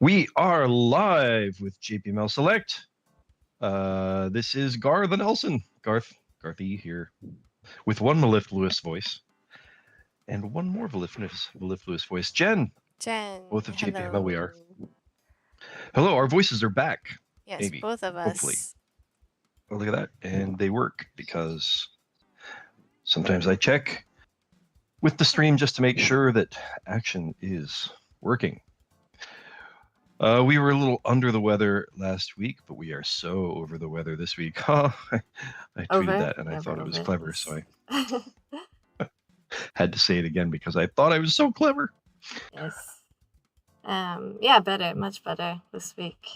We are live with JPML Select. This is Garthe Nelson. Garthe here with one mellifluous voice and one more mellifluous voice. Jenn, Jenn, both of hello. JPML we are. Hello, our voices are back. Yes, Maybe. both of us. Hopefully. Oh, look at that. And they work because sometimes I check with the stream just to make sure that action is working. We were a little under the weather last week, but we are so over the weather this week. I tweeted that and I thought it was clever, so I had to say it again because I thought I was so clever. Yes. Yeah, better, much better this week.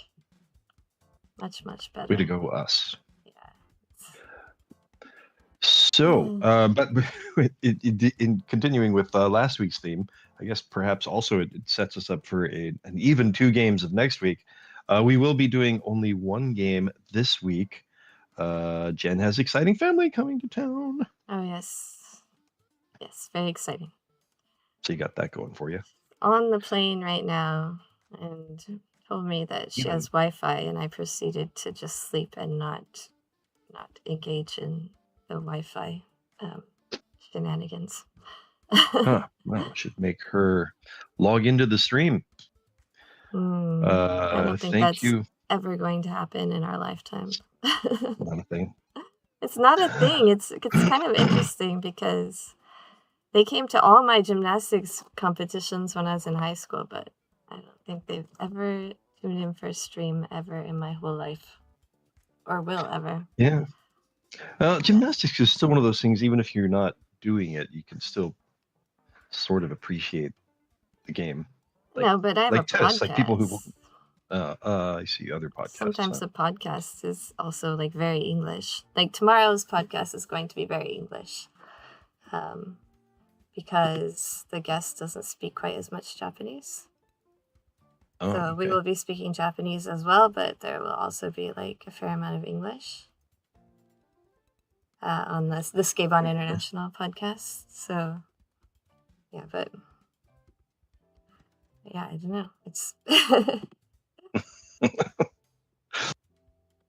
Much better. Way to go, us. Yeah. So, but in continuing with last week's theme, I guess perhaps also it sets us up for an even 2 games of next week. We will be doing only 1 game this week. Jenn has exciting family coming to town. Oh, yes. Yes, very exciting. So you got that going for you. On the plane right now and told me that she has Wi-Fi, and I proceeded to just sleep and not engage in the Wi-Fi shenanigans. Well, should make her log into the stream. I don't think that's ever going to happen in our lifetime. Not a thing. It's not a thing. It's kind of interesting because they came to all my gymnastics competitions when I was in high school, but I don't think they've ever tuned in for a stream ever in my whole life, or will ever. Yeah. Gymnastics is still one of those things, even if you're not doing it, you can still sort of appreciate the game. No, but I have a podcast. Like people who I see other podcasts. Sometimes the podcast is also like very English. Like tomorrow's podcast is going to be very English, because the guest doesn't speak quite as much Japanese. So we will be speaking Japanese as well, but there will also be like a fair amount of English on the Skabon International podcast. So yeah, but yeah, I don't know. It's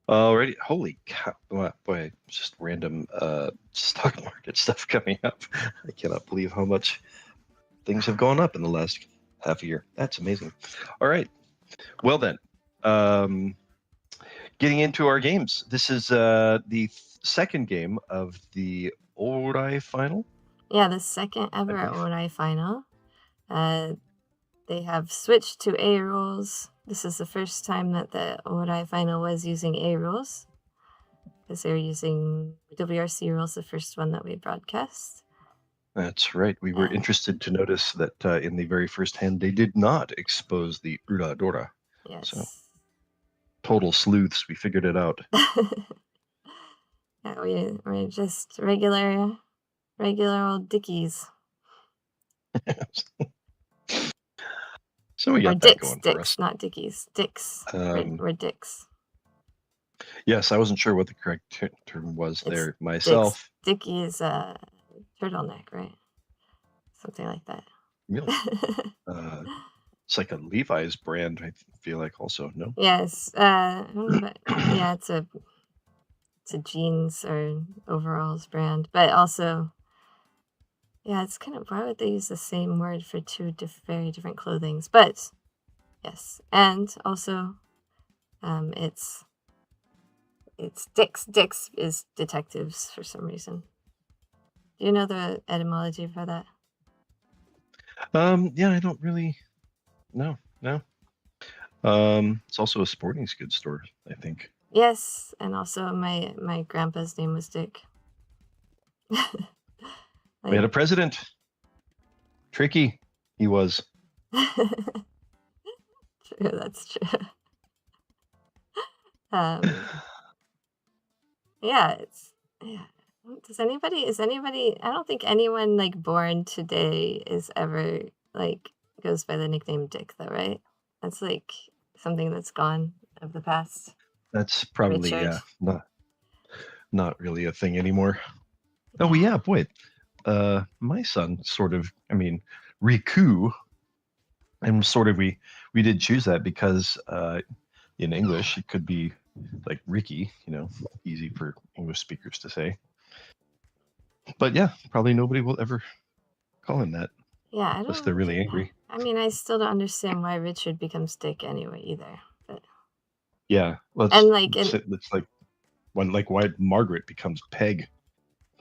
alrighty. Holy cow. Boy, just random stock market stuff coming up. I cannot believe how much things have gone up in the last half a year. That's amazing. All right. Well then, getting into our games. This is the second game of the Orai final. Yeah, the second ever Orai final. They have switched to A rules. This is the first time that the Orai final was using A rules, because they were using WRC rules, the first one that we broadcast. That's right. We were interested to notice that in the very first hand, they did not expose the Ura Dora. Yes. So, total sleuths. We figured it out. Yeah, we're just regular old dickies. So we got that going for us. Not dickies. Dicks. We're dicks. Yes, I wasn't sure what the correct term was there myself. Dickie is a turtleneck, right? Something like that. Really? It's like a Levi's brand, I feel like, also, no? Yes. But yeah, it's a jeans or overalls brand, but also, yeah, it's kind of, why would they use the same word for two very different clothings? But yes, and also, it's dicks. Dicks is detectives for some reason. Do you know the etymology for that? Yeah, I don't really. No. It's also a sporting goods store, I think. Yes, and also my grandpa's name was Dick. We had a president. Tricky, he was. True, that's true. Yeah. Is anybody? I don't think anyone like born today is ever like goes by the nickname Dick, though, right? That's like something that's gone of the past. That's probably not really a thing anymore. Oh yeah, boy. My son sort of, Riku And sort of we did choose that because in English it could be like Ricky, easy for English speakers to say. But yeah, probably nobody will ever call him that Yeah, I unless don't. they're really angry. I mean, I still don't understand why Richard becomes Dick anyway either. But Yeah, well, and like, it's like why Margaret becomes Peg,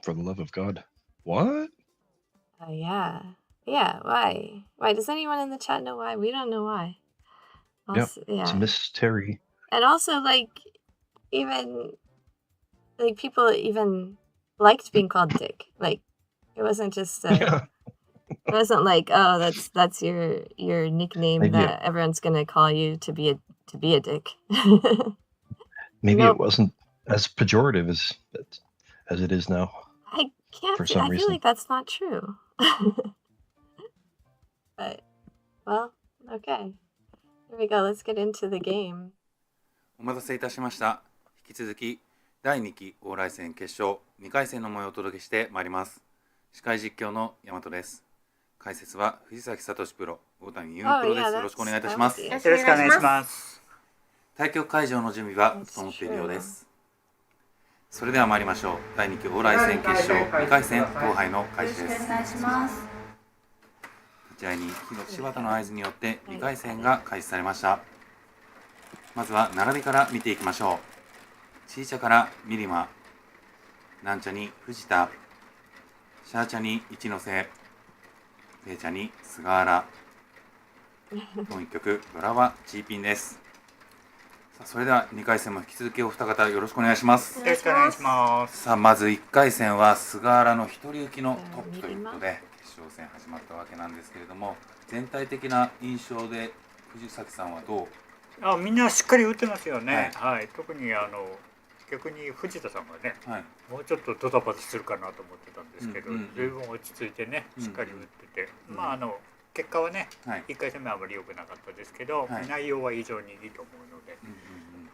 for the love of God. What? yeah, Why? Why does anyone in the chat know why? We don't know why. Also, It's a mystery. And also, like, even like people even liked being called Dick. Like, it wasn't just Yeah. it wasn't like, oh, that's your nickname that everyone's gonna call you to be a dick. Maybe it wasn't as pejorative as it is now. I feel like that's not true. But well, okay. Here we go. Let's get into the game. お待たせいたしました。引き続き第2期往来戦決勝2回戦の模様をお届けしてまいります。司会実況の大和です。解説は藤崎聡プロ、大谷優美プロです。よろしくお願いいたします。よろしくお願いします。対局会場の準備は整っているようです。それでは参りましょう。第2期往来戦決勝2回戦後輩の開始です。お願いします。立ち会いに柴田の合図によって2回戦が開始されました。まずは並びから見ていきましょう。ちいちゃからミリマ、なんちゃに藤田、シャーチャに一ノ瀬、ペイちゃに菅原。本1局ドラはチーピンです。さあそれでは2回戦も引き続きお二方よろしくお願いします。よろしくお願いします。さあまず1回戦は菅原の一人行きのトップということで決勝戦始まったわけなんですけれども、全体的な印象で藤崎さんはどう？みんなしっかり打ってますよね。はい。特に逆に藤田さんがね、もうちょっとドタバタするかなと思ってたんですけど、十分落ち着いてね、しっかり打ってて、結果はね、1回戦目はあまり良くなかったですけど、内容は非常にいいと思うので、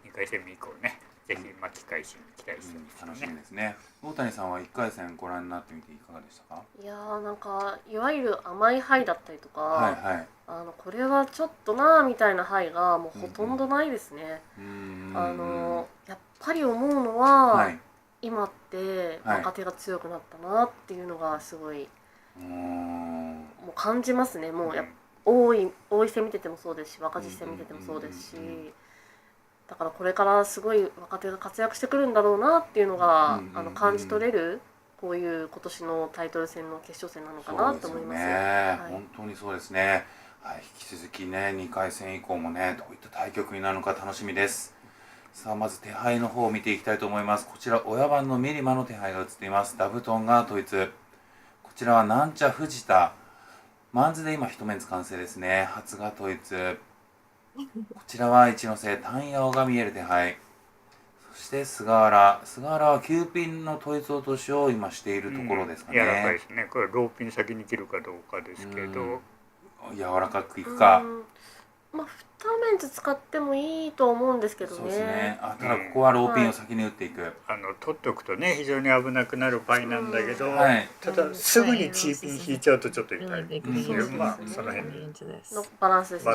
2回戦目以降ね、ぜひ巻き返しに期待してますね。楽しみですね。大谷さんは1回戦ご覧になってみていかがでしたか？いやーなんかいわゆる甘い牌だったりとか、これはちょっとなーみたいな牌がもうほとんどないですね。やっぱり思うのは、今って若手が強くなったなっていうのがすごいもう感じますね。もう多い戦見ててもそうですし、若手戦見ててもそうですし、だからこれからすごい若手が活躍してくるんだろうなっていうのが感じ取れるこういう今年のタイトル戦の決勝戦なのかなと思います。本当にそうですね。引き続きね2回戦以降もねどういった対局になるのか楽しみです。さあまず手配の方を見ていきたいと思います。こちら親番のミリマの手配が映っています。ダブトンが統一。こちらはなんちゃ藤田。マンズで今一面完成ですね。初が統一。こちらは一ノ瀬、単陽が見える手配。そして菅原は9ピンの統一落としを今しているところですかね。柔らかいですね。これローピン先に切るかどうかですけど、柔らかくいくか。2面ずつ使ってもいいと思うんですけどね。そうですね。ただここはローピンを先に打っていく。取っておくとね非常に危なくなる場合なんだけど、ただすぐにチーピン引いちゃうとちょっと痛い。その辺のバランスですね。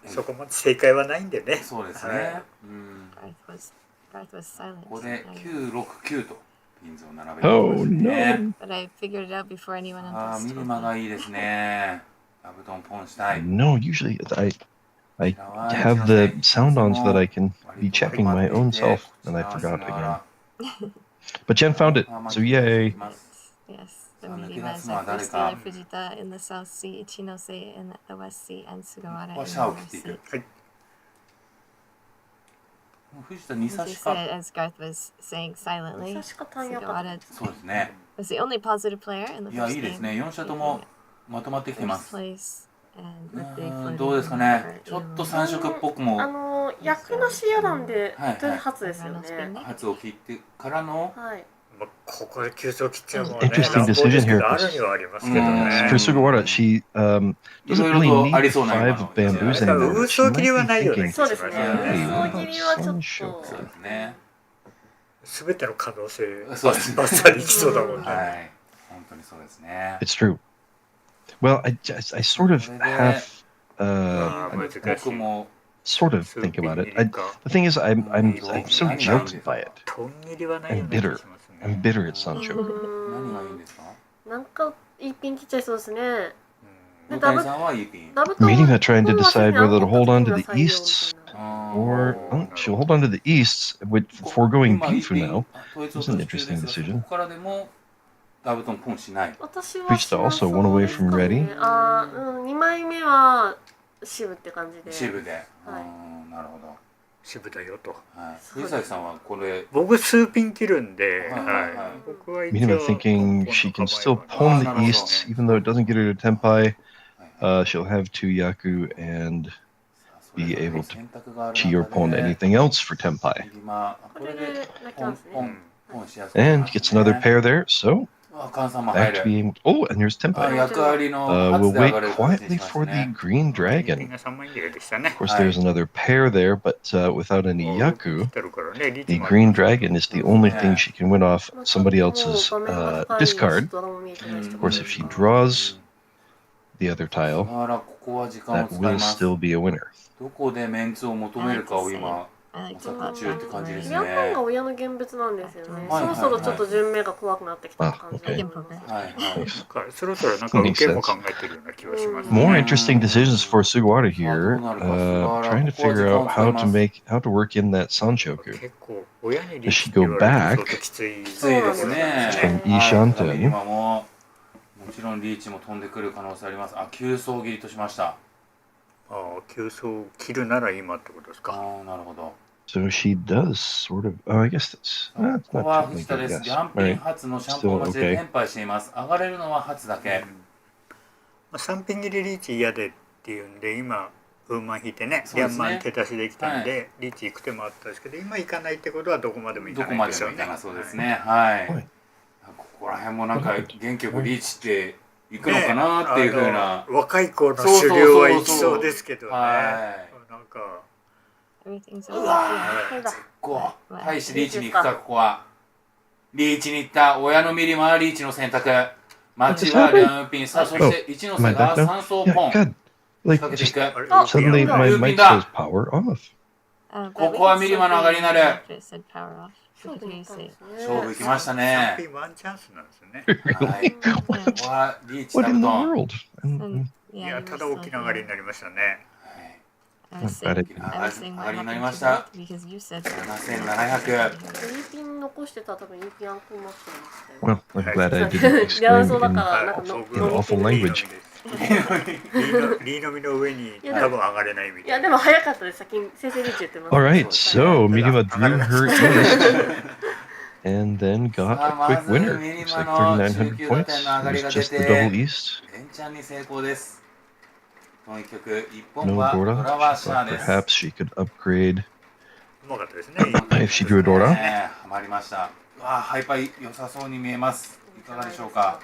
そこまで正解はないんでね。そうですね。ここで969とピンズを並べてますね。ミリマがいいですね。ダブトンポンしたい。No, usually I have the sound on so that I can be checking my own self, and I forgot again. But Jenn found it, so yay! Yes, the Mirimas are first Taylor Fujita in the South Sea, Ichinose in the West Sea, and Sugawara in the North Sea. As he said, as Garth was saying silently, Sugawara was the only positive player in the first game. まとまってきてます。どうですかね。ちょっと3色っぽくも。役なしやなんでとり初ですよね。初を切ってからの。ここで急走切っちゃうもんね。Interesting decision here. For Sugawara, she doesn't really need 5 bamboos anymore. ウソ切りはないよね。そうですね。ウソ切りはちょっと。そうですね。すべての可能性バッサリいきそうだもんね。本当にそうですね。It's true. Well, I sort of half, sort of think about it. The thing is, I'm so jilted by it. I'm bitter. I'm bitter at Sancho. なんか一品切っちゃいそうですね。 Midima trying to decide whether to hold on to the easts or she'll hold on to the easts with foregoing Bifu now. That's an interesting decision. Priest also one away from ready. 2枚目は支部って感じで。支部で。なるほど。支部だよと。藤崎さんはこれ。僕数ピン切るんで、僕は一応 Midima thinking she can still pawn the easts even though it doesn't get her to Tenpai. She'll have 2 Yaku and be able to chi or pawn anything else for Tenpai. And gets another pair there, so back to being... Oh, and here's Tenpai. We'll wait quietly for the green dragon. Of course, there's another pair there, but without any Yaku, the green dragon is the only thing she can win off somebody else's discard. Of course, if she draws the other tile, that will still be a winner. どこでメンツを求めるかを今模索中って感じですね。ヤンマンが親の現物なんですよね。そろそろちょっと順目が怖くなってきた感じで。そろそろなんか受けも考えてるような気がします。More interesting decisions for Sugawara here. Trying to figure out how to work in that Sanchoku. Does she go back from Ishanten? もちろんリーチも飛んでくる可能性あります。急走切りとしました。急走切るなら今ってことですか。なるほど。So she does sort of. I guess that's. ここは藤田です。ジャンピン初のシャンポン待ちでテンパイしています。上がれるのは初だけ。3ピン切りリーチ嫌でっていうんで今ウーマン引いてね、リャンマン手出しできたんでリーチ行く手もあったんですけど、今行かないってことはどこまでも行かないですよね。どこまでも行かなそうですね。はい。ここら辺もなんか元気よくリーチって行くのかなっていう風な、若い子の狩猟は行きそうですけどね。なんかうわー、絶好。対してリーチに行くか。ここはリーチに行った。親のミリマはリーチの選択。町はリャンピン。さあそして一ノ瀬が3層ポン仕掛けていく。 Suddenly my mic says power off. ここはミリマの上がりになる。勝負行きましたね。ワンチャンスなんですね。はい。ここはリーチ What ダ in ブ the トン。 world? いやただ大きな上がりになりましたね。上がりになりました。7700。E ピン残してたら多分 E ピンアンコ持ってましたよ。 Well, I'm glad I didn't explain in awful language. リーのみの上に多分上がれないみたいな。いやでも早かったです。先に先生リーチ言ってます。 All right, so Midima drew her east and then got a quick winner. Looks like 3,900 points. It was just the double east. 連チャンに成功です。この一曲1 No 本はドラ Dora. ワー She シャー thought です。 perhaps she could upgrade うまかったですね。 if she drew a Dora. ハマりました。ハイパイ良さそうに見えます。いかがでしょうか。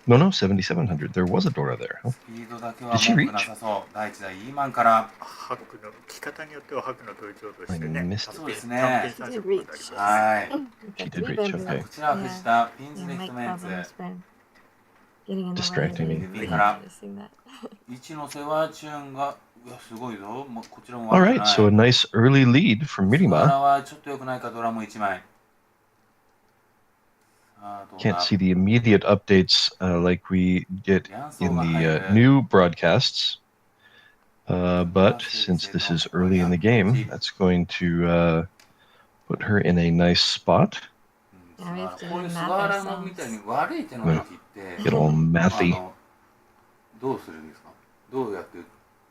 No, 7,700. There was a Dora there. スピードだけは文句なさそう。第1台イーマンから。ハクの着方によってはハクの統一をとして I ね。 missed そうですね。はい。 She did reach. Okay. こちらは藤田ピンズネットメンツ。 Distracting me. ピンから一ノ瀬はチューンがすごいぞ。もうこちらも All 悪く right, ない。 so a nice early lead from ドラ Midima. はちょっと良くないか。ドラも1枚。 Can't see the immediate updates like we get in the new broadcasts. But since this is early in the game, that's going to put her in a nice spot. こういう菅原のみたいに悪い手の時って Get all mathy. どうするんですか。どうやって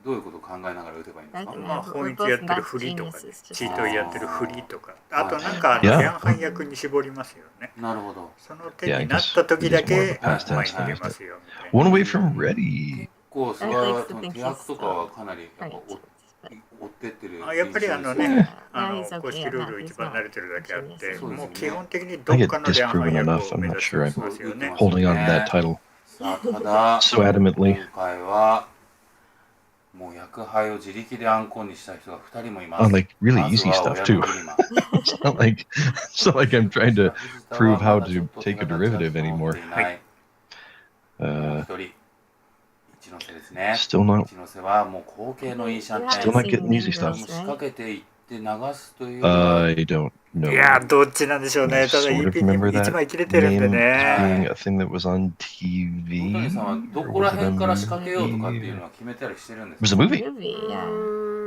どういうことを考えながら打てばいいんですか。まあ本一やってるフリとか、チートやってるフリとか、あとなんか前半役に絞りますよね。なるほど。その手になった時だけ前に入れますよ。 One away from ready. こう菅原は手役とかはかなりやっぱ追ってってる。やっぱりね、公式ルール一番慣れてるだけあって、もう基本的にどっかの前半役を目指してますよね。 Holding on to that title ただ so adamantly. 今回はもう役配を自力でアンコンにした人が2人もいます。 On like really easy stuff too. It's not like I'm trying to prove how to take a derivative anymore. 一ノ瀬ですね。 Still not 一ノ瀬はもう後継のいいシャン still タイ not getting easy も stuff. う仕掛けていって流すというよりは I don't い know. やどっちなんでしょう I ね。ただ sort of EP に remember 1 that 枚切れてるんで name は being い a thing that was on 大 TV 谷さんはど or こら was it a 辺から仕掛けようとかっていう movie? のは決めたりしてるんで It す was か a movie. Movie, yeah.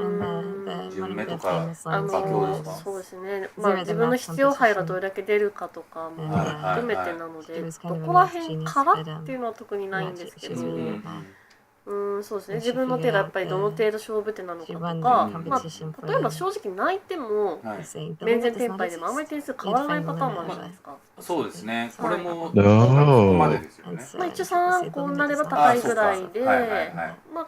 And the one of the 順目とか famous lines 馬鏡です was かそうですね、 Zero まあ、 the 自分の math 必要杯が competition. どれだけ出るかとかも And 含めて はいなので、 It was ど kind of こ a ら math 辺 genius, から but っていうのは特にないんですけど、 she was really good at math. そうですね、 And 自 she 分の figured 手がやっ out ぱりどの程度勝負手なのか she と won か、 the まあ、 competition for 例えば正直泣いてもはい saying the 面 limit 前 does 天 not 敗でもあんまり exist. 点数 You 変わら define ない the パターン limit もあるじゃ of ない it. ですか。そうですねこれも No. そこまでですよ And ね so まあ、一応 people say 3 the 個 limit なれ does ば not 高い exist. ぐらいで、はいはいはいまあ、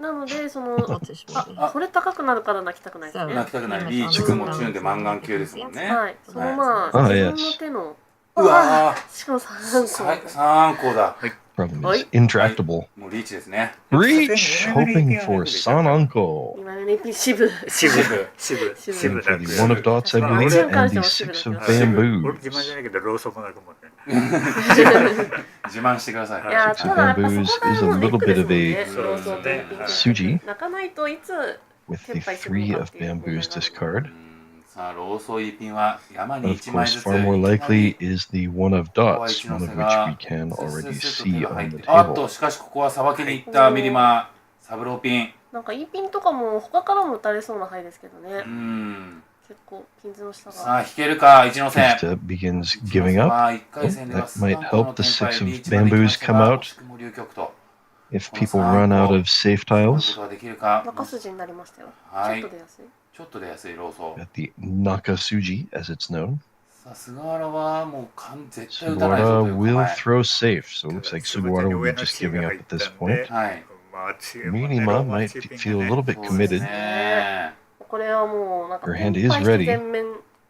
なのでそ exist. の Cultish movie. あこれ高くなるから泣きたくないですね。泣きたくないリーチ君もチューンで満願級ですもんねはい、そのまあ、あ自分の手の、うわしかも3個。 3個だ Problem Oi. is intractable. もうリーチですね Reach, hoping for Son Uncle. 今の EP 支部。支部支部 And 支部 for な the く one of dots, I believe, Original and the concept six of of 支部 bamboos. 俺自慢じゃないけどローソクもなくもんね。自慢してくださいいや、 Six た of だやっぱそ bamboos こが is a もうネッ little クで bit すも of ん a ね。ローソンと suji 泣かないといつ with the 撤廃する three のか of っていう問題 bamboos がある discard. さあローソーイピンは山に Of 1枚 course, ずつ far more いきな likely り is the one of ここは dots, 一ノ one 瀬 of which が we can スッ already スッと手 see が入っ on the てあっ table. としかしここはさばきにいったミリマサブローピンなんか E ピンとかも他からも打たれそうな牌ですけどね。うん結構ピンズの下さが。あ引けるか一ノ瀬 Fujita begins giving up. 1回戦では That might 3個の help the 展開 six リ of ーチまで行きま bamboos した come が out 惜しくも両極と if この people 3 run out 個 of safe 取るこ tiles. とができるか中筋になりましたよ。はいちょっと出やすい。ちょっと出やすいローソー At the Nakasuji, as it's known. さあ菅原はもう絶対打たないぞ Sugawara という構 will え throw safe, so it looks like Sugawara will be just giving up at this point. はいまあ強い Minima might feel a little bit そうです committed. ねこれはもうなんか Her ピ hand ン is パイして ready. 全面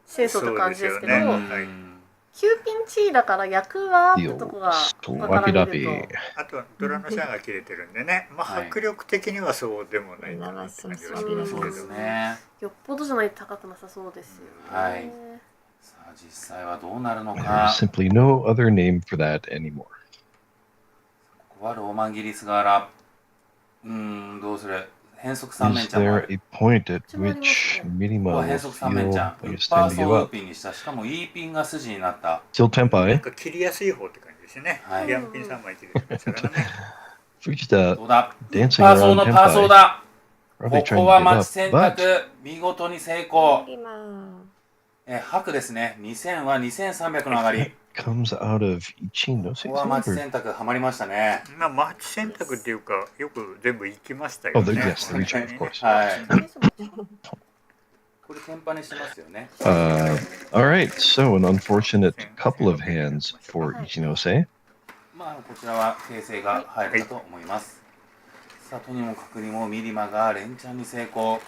戦争って感じですけど、そうですようんねはい9ピンチだから役はってと Deal こが他から見 slappy る dappy. と。あとはドラのシャンが切れてるんでね、まあはい迫力的にはそうでもないかなって感じはしますそうですけど、ねよっぽどじゃないと高くなさそうですよね。はいさあ実際はどうなるの There か is simply no other name for that anymore. ここはローマンギリスガラどうする変則三面 Is ちゃんもあ there る a point at which ここ Minima は will 変則三面 feel ちゃん like ウッ it's パー time to ソ give ー up? ピンにしたしかも E ピンが筋になった Still なん Tenpai. か切りやすい方って感じですね。はいヤンピン3枚切れてましたからね。Fujita どうだ dancing パーソー around のパーソー Tenpai. だ Probably こ trying こ to は give 待 up, ち選 but 択見事に成功今白ですね2000は2300の上がり comes out of Ichino. ここは待ち選択はまりましたねまあマッチ選択っていうかよく全部行きましたよ Oh, ね。 yes, the reach, of course. はいこれテンパにしてますよね All right, so an unfortunate couple of hands for Ichinose. まあこちらは訂正が入るかと思いますさあとにもかくにもミリマが連チャンに成功こ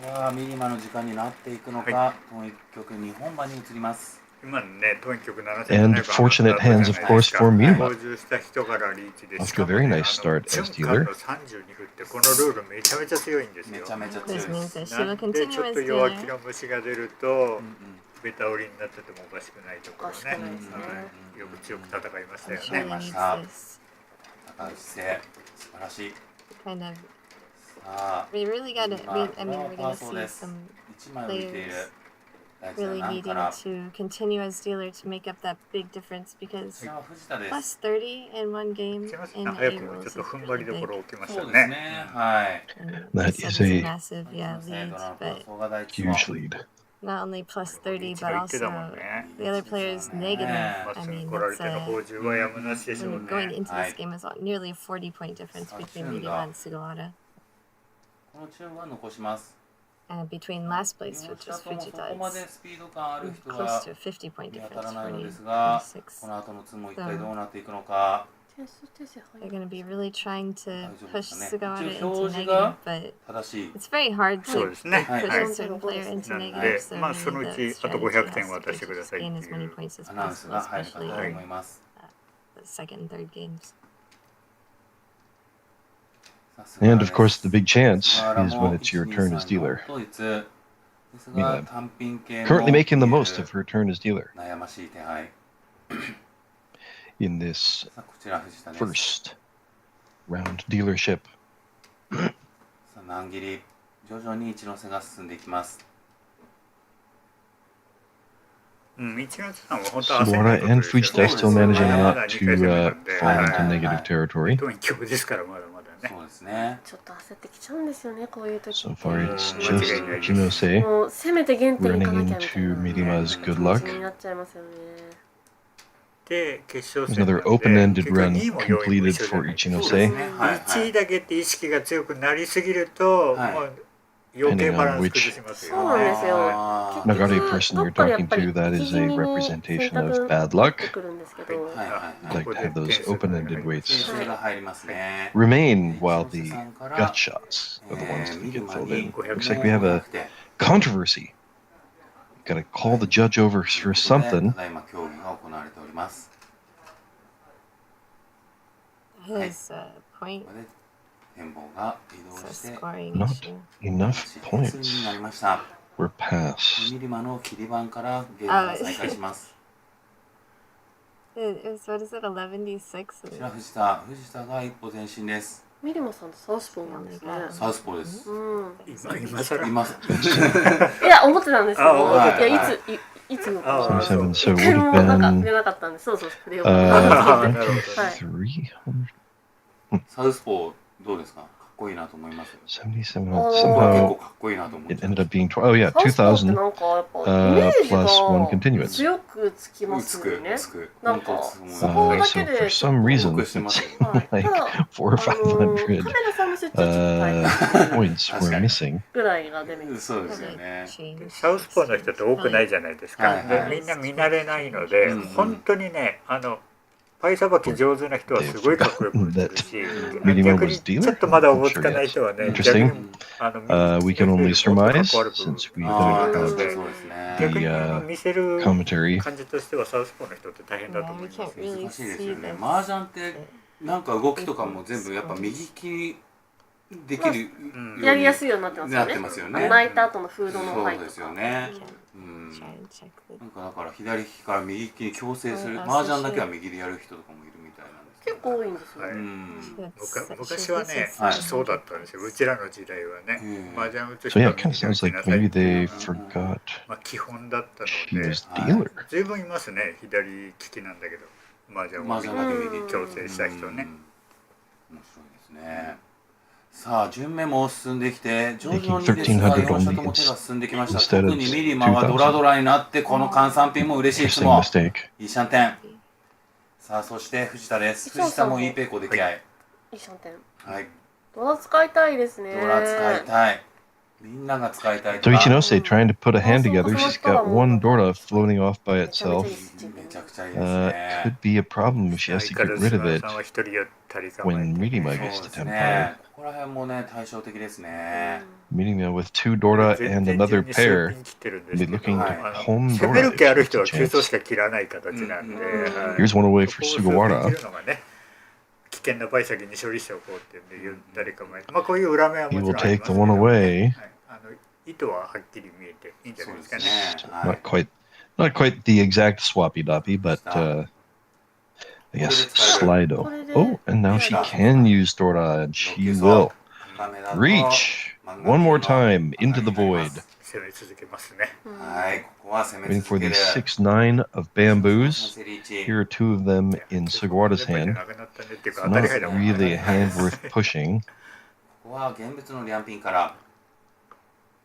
れはミリマの時間になっていくのかもう一曲日本版に移ります今ね、当局 And fortunate hands, of course, for Minima. 操縦した人からリーチで Off し to か a も very ね nice start as 瞬間 dealer. の32分ってこのルールめちゃめちゃ強いんですよ。めちゃめちゃ強い This で means す that she な will んで continue ちょっ as と弱気 dealer. の虫が出るとベタ売りになっててもおかしくないところおかしくないねですねはいよく強く戦いました I'm よ sure ね he ま needs した this 高い姿勢素晴らしい kind of. さあ We really gotta. ま We, あ I これ mean, は we're パー gonna ソー see です some 1枚浮いている players 大地 really さん needing から to continue as dealer to make up that big difference こ because ちらは藤田です plus 30 in one game すいません in 早 A くも rules ちょっ is と踏ん張 really りどこ big. ろを置きましそうたねですねはい And That you said is it's a massive, yeah, ド lead, ラのパ but ーソーが大地 huge は lead. not only plus リー 30, チ but が言ってたもん also ね the other players negative. まっ I すぐ mean, 来られ that's ての補充はやむなしでしょう when going ね into Hi. this game is nearly a 40-point difference between Midima and Sugawara, このチューンは残します and between last place, 両 which 者 is ともそ Fujita, こまで it's スピード感ある人 close が to a 50-point 見当 difference. たらないの 40, ですが 46. この後のツも一体どうなっていくのか点数訂正 They're 入 going to be really trying to push Sugawara 一応 into 表示が negative, but 正しい it's very hard そう to ですね push はい a certain player into なんで negative. So まあそのう really ち the あと strategy 500点 has 渡 to して be くだ just さい gain っ as てい many う points as アナウンス possible, が入るかと especially 思います the second and third games. And of course, the big chance 菅原 is も when it's your turn as 1-2-3 dealer. ドイツですが単品系も Currently making the most of her turn as dealer 悩ましい手配 in this さあこちら藤田です first round dealership. さあ難切り徐々に一ノ瀬が進んでいきます。Suwara and Fujita are still managing not to fall into negative territory. そうですね。ちょっと焦ってきちゃうんですよね、こういう時。 So far, it's just Jinose もうせめて原点に行かな running きゃみたい into な Mirima's 気 good 持ちに luck. なっちゃいますよね。 There's another open-ended run completed for そうです Ichinose. ね。はいはい1位だけって意識が強くなりすぎると、はいもう余計バランス崩しますそうよね。なんですよ。あー Now, Garthe person ど you're っかでやっ talking ぱり to, that 生 is き a 気味に選 representation 択 of に bad なって luck. くるんですけど、はいはいはい I'd like to have those open-ended 形 weights 成が入りますね。 remain while 一ノ瀬 the さんから gut shots are the ones that ミル get マ filled に in. Looks like we have a 500点 controversy. Gotta call the judge over という for ことで something. ただいま競技が行われております。 His point ここで展望が移動 is し a て scoring Not issue. enough 失点数になり points. ました。 We're past. ミリマの切り番からゲームが再開します。 It was, what is it, 11d6? こちら藤田が一歩前進です。ミリマさんってサウスポーなんですね。サウスポーです。うん。今更今いや思ってたんですけど、はいいやいつのかな。 27, so it 一回 would も have なんか been 出なかったんで、そう触れよう uh, かなと思って。 300, サウスポーどうですか？かっこいいなと思います。 77. 結構 Somehow かっこいいなと思っ it て。 ended up being, oh yeah, サウスポーって 2000 なんかやっぱイメージ plus one が continuous. 強くつきまつくすよね。つく。なんか本当そこだ So けで for some reason, 僕してます it's はい。た like だ 4 or カ 500メラさんの設置はちょっと大変 points were missing. ぐらいがデメリット。そうですよね。 Change サウスポーの人って多くないじゃないですか。はいはいでみんな見慣れないので、うん本当にねパイさばき上手な人はすごいかっこよく打ってるし、 Miriam 逆 was に dealer? ちょっとまだおぼつかない人はね、 Interesting. 逆にWe can only もっとかっ surmise こ悪く since we ああ、 don't 確 have かにそうですね。逆に見せる commentary. 感じとしてはサウスポーの人って大変だと思います。 難しいですよね。麻雀ってなんか動きとかも全部やっぱ右利きにできるようにやりやすいようになってますよなっね。てますよね。泣いた後のフードのそうです入とか。よね。 うんTry and check the なんかだから左利きから右利きに強制する。うん麻雀だけは右でやる人とかもいるみたいなんですけど。結構多いんですよ。はいうん。昔はね、はいそうだったんですよ。うちらの時代はね、麻雀打つ So 人 yeah, は it kind of sounds like maybe they forgot まあ基本だったの she で、 was dealer. 随分いますね、左利きなんだけど、麻雀麻を雀だけ右。強制した人ね。面白いですね。さあ順目も進んできて徐々にですが4社とも手が進んできました。特にミリマはドラドラになってこの換算ピンも嬉しい質 Interesting 問。 mistake. いいシャンテン。さあそして藤田です。藤田もいいペイコでき合い。いいシャンテン。はい。ドラ使いたいですね。ドラ使いたい。みんなが使いたい So ドラ。 Ichinose trying to put a hand together. She's got one Dora floating off by めちゃめちゃいい itself. ですチーム めちゃくちゃいいですね。 Could be a problem if she has to 相 get 変わらず rid of 菅 it さんは一人やったり構え when て Mirima そう gets で to す Tempire. ね。ここら辺もね対照的ですね。 Mirima with two Dora 全 and 然 another 順に数 pair ピン切ってるんで will す be けど、 looking はい to home 攻め Dora る気あ if る she 人は gets 急 a 走し chance. か切らない形なんで、うんはい Here's one away for そこを数ピン Sugawara. 切るのがね、危険な場合先に処理しておこうっていうんで言ったり構えて、まあこういう裏目は He もち will ろんあり take ます the けど、 one away. はい意図ははっきり見えていいんじゃそないうでですすかね。ね。はい。 Not quite the exact swappy doppy, but I guess Slido. Oh, and now she can use Dora, and she will 深めだと reach one more time into the void. 攻め続けますね。はい、ここは攻め Waiting 続 for け the る。 6-9 of bamboos. 先生リーチ Here are two of them in Sugawara's じゃ hand. なくなったねっていうか当たり Not 前だもんね。 really a hand worth pushing. ここは現物のリャンピンから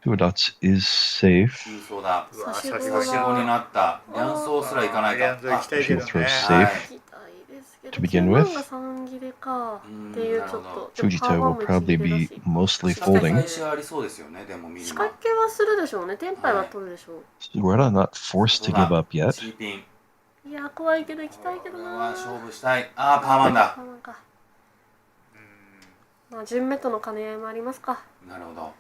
Two dots is safe. 郵送だ。うわ差し子差し子になった。リャンソーすらいかないか。リャンソー行きたいけどね。 She'll throw は safe. い。行きたいですけど To begin with 9万が3切れかっていうちょっと Fujita will probably be mostly 仕 folding. 返しはありそうですよね、でも見る仕掛けはするでしょうね。テンパイは取るでしょう。 Sugawara not forced to give up チ yet. ーピン。いや怖いけど行きたいけどこれな。は勝負したい。あー、パーマンだ。なんかまあ順目との兼ね合いもありますか。なるほど。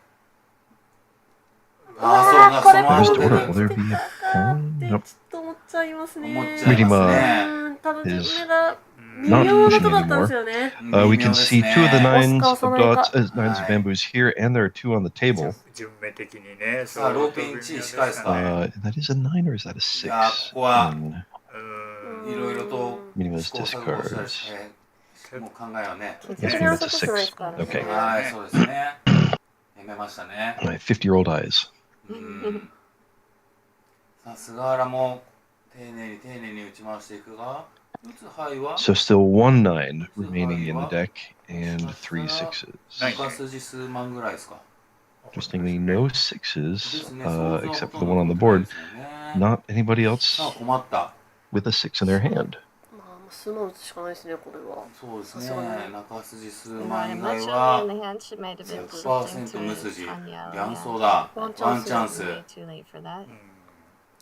うあわー、そうだ、There's その後 Dora. 出 Will る。 there be a って pawn? ちょ Nope. っと思っちゃいますね。思っちゃいますね。ただ順目が微 Not 妙な pushing とこだったん anymore. ですよね。 We can see two of the nines of dots, nines Right. of bamboos here, and there are two on the table. 順目的にね。さあローピン1仕返すか That is a nine or is that a six? Yeah, wow. In うんいろいろと Minima's 試行錯誤したり discards. してもう考えをね。結局両足ないからね。Okay. はい、そうですね。やめましたね。 My 50-year-old eyes. さあ菅原も丁寧に打ち回していくが、打つ牌は So still 1-9 remaining in the deck and 3 sixes. 中筋数万ぐらいですか。 Interestingly, no sixes except for the one on the board. Not anybody さあ else 困った。 with a six in their hand. まあ素の打つしかないですねこれは。そうですね。さすがに中筋数 You know, 万 I'm 以 not 外 sure は in the hand she might have been shifting 100% to 無筋。 Tanya. 両相だ。ワンチワンチャン ャンス。 Way too late for that.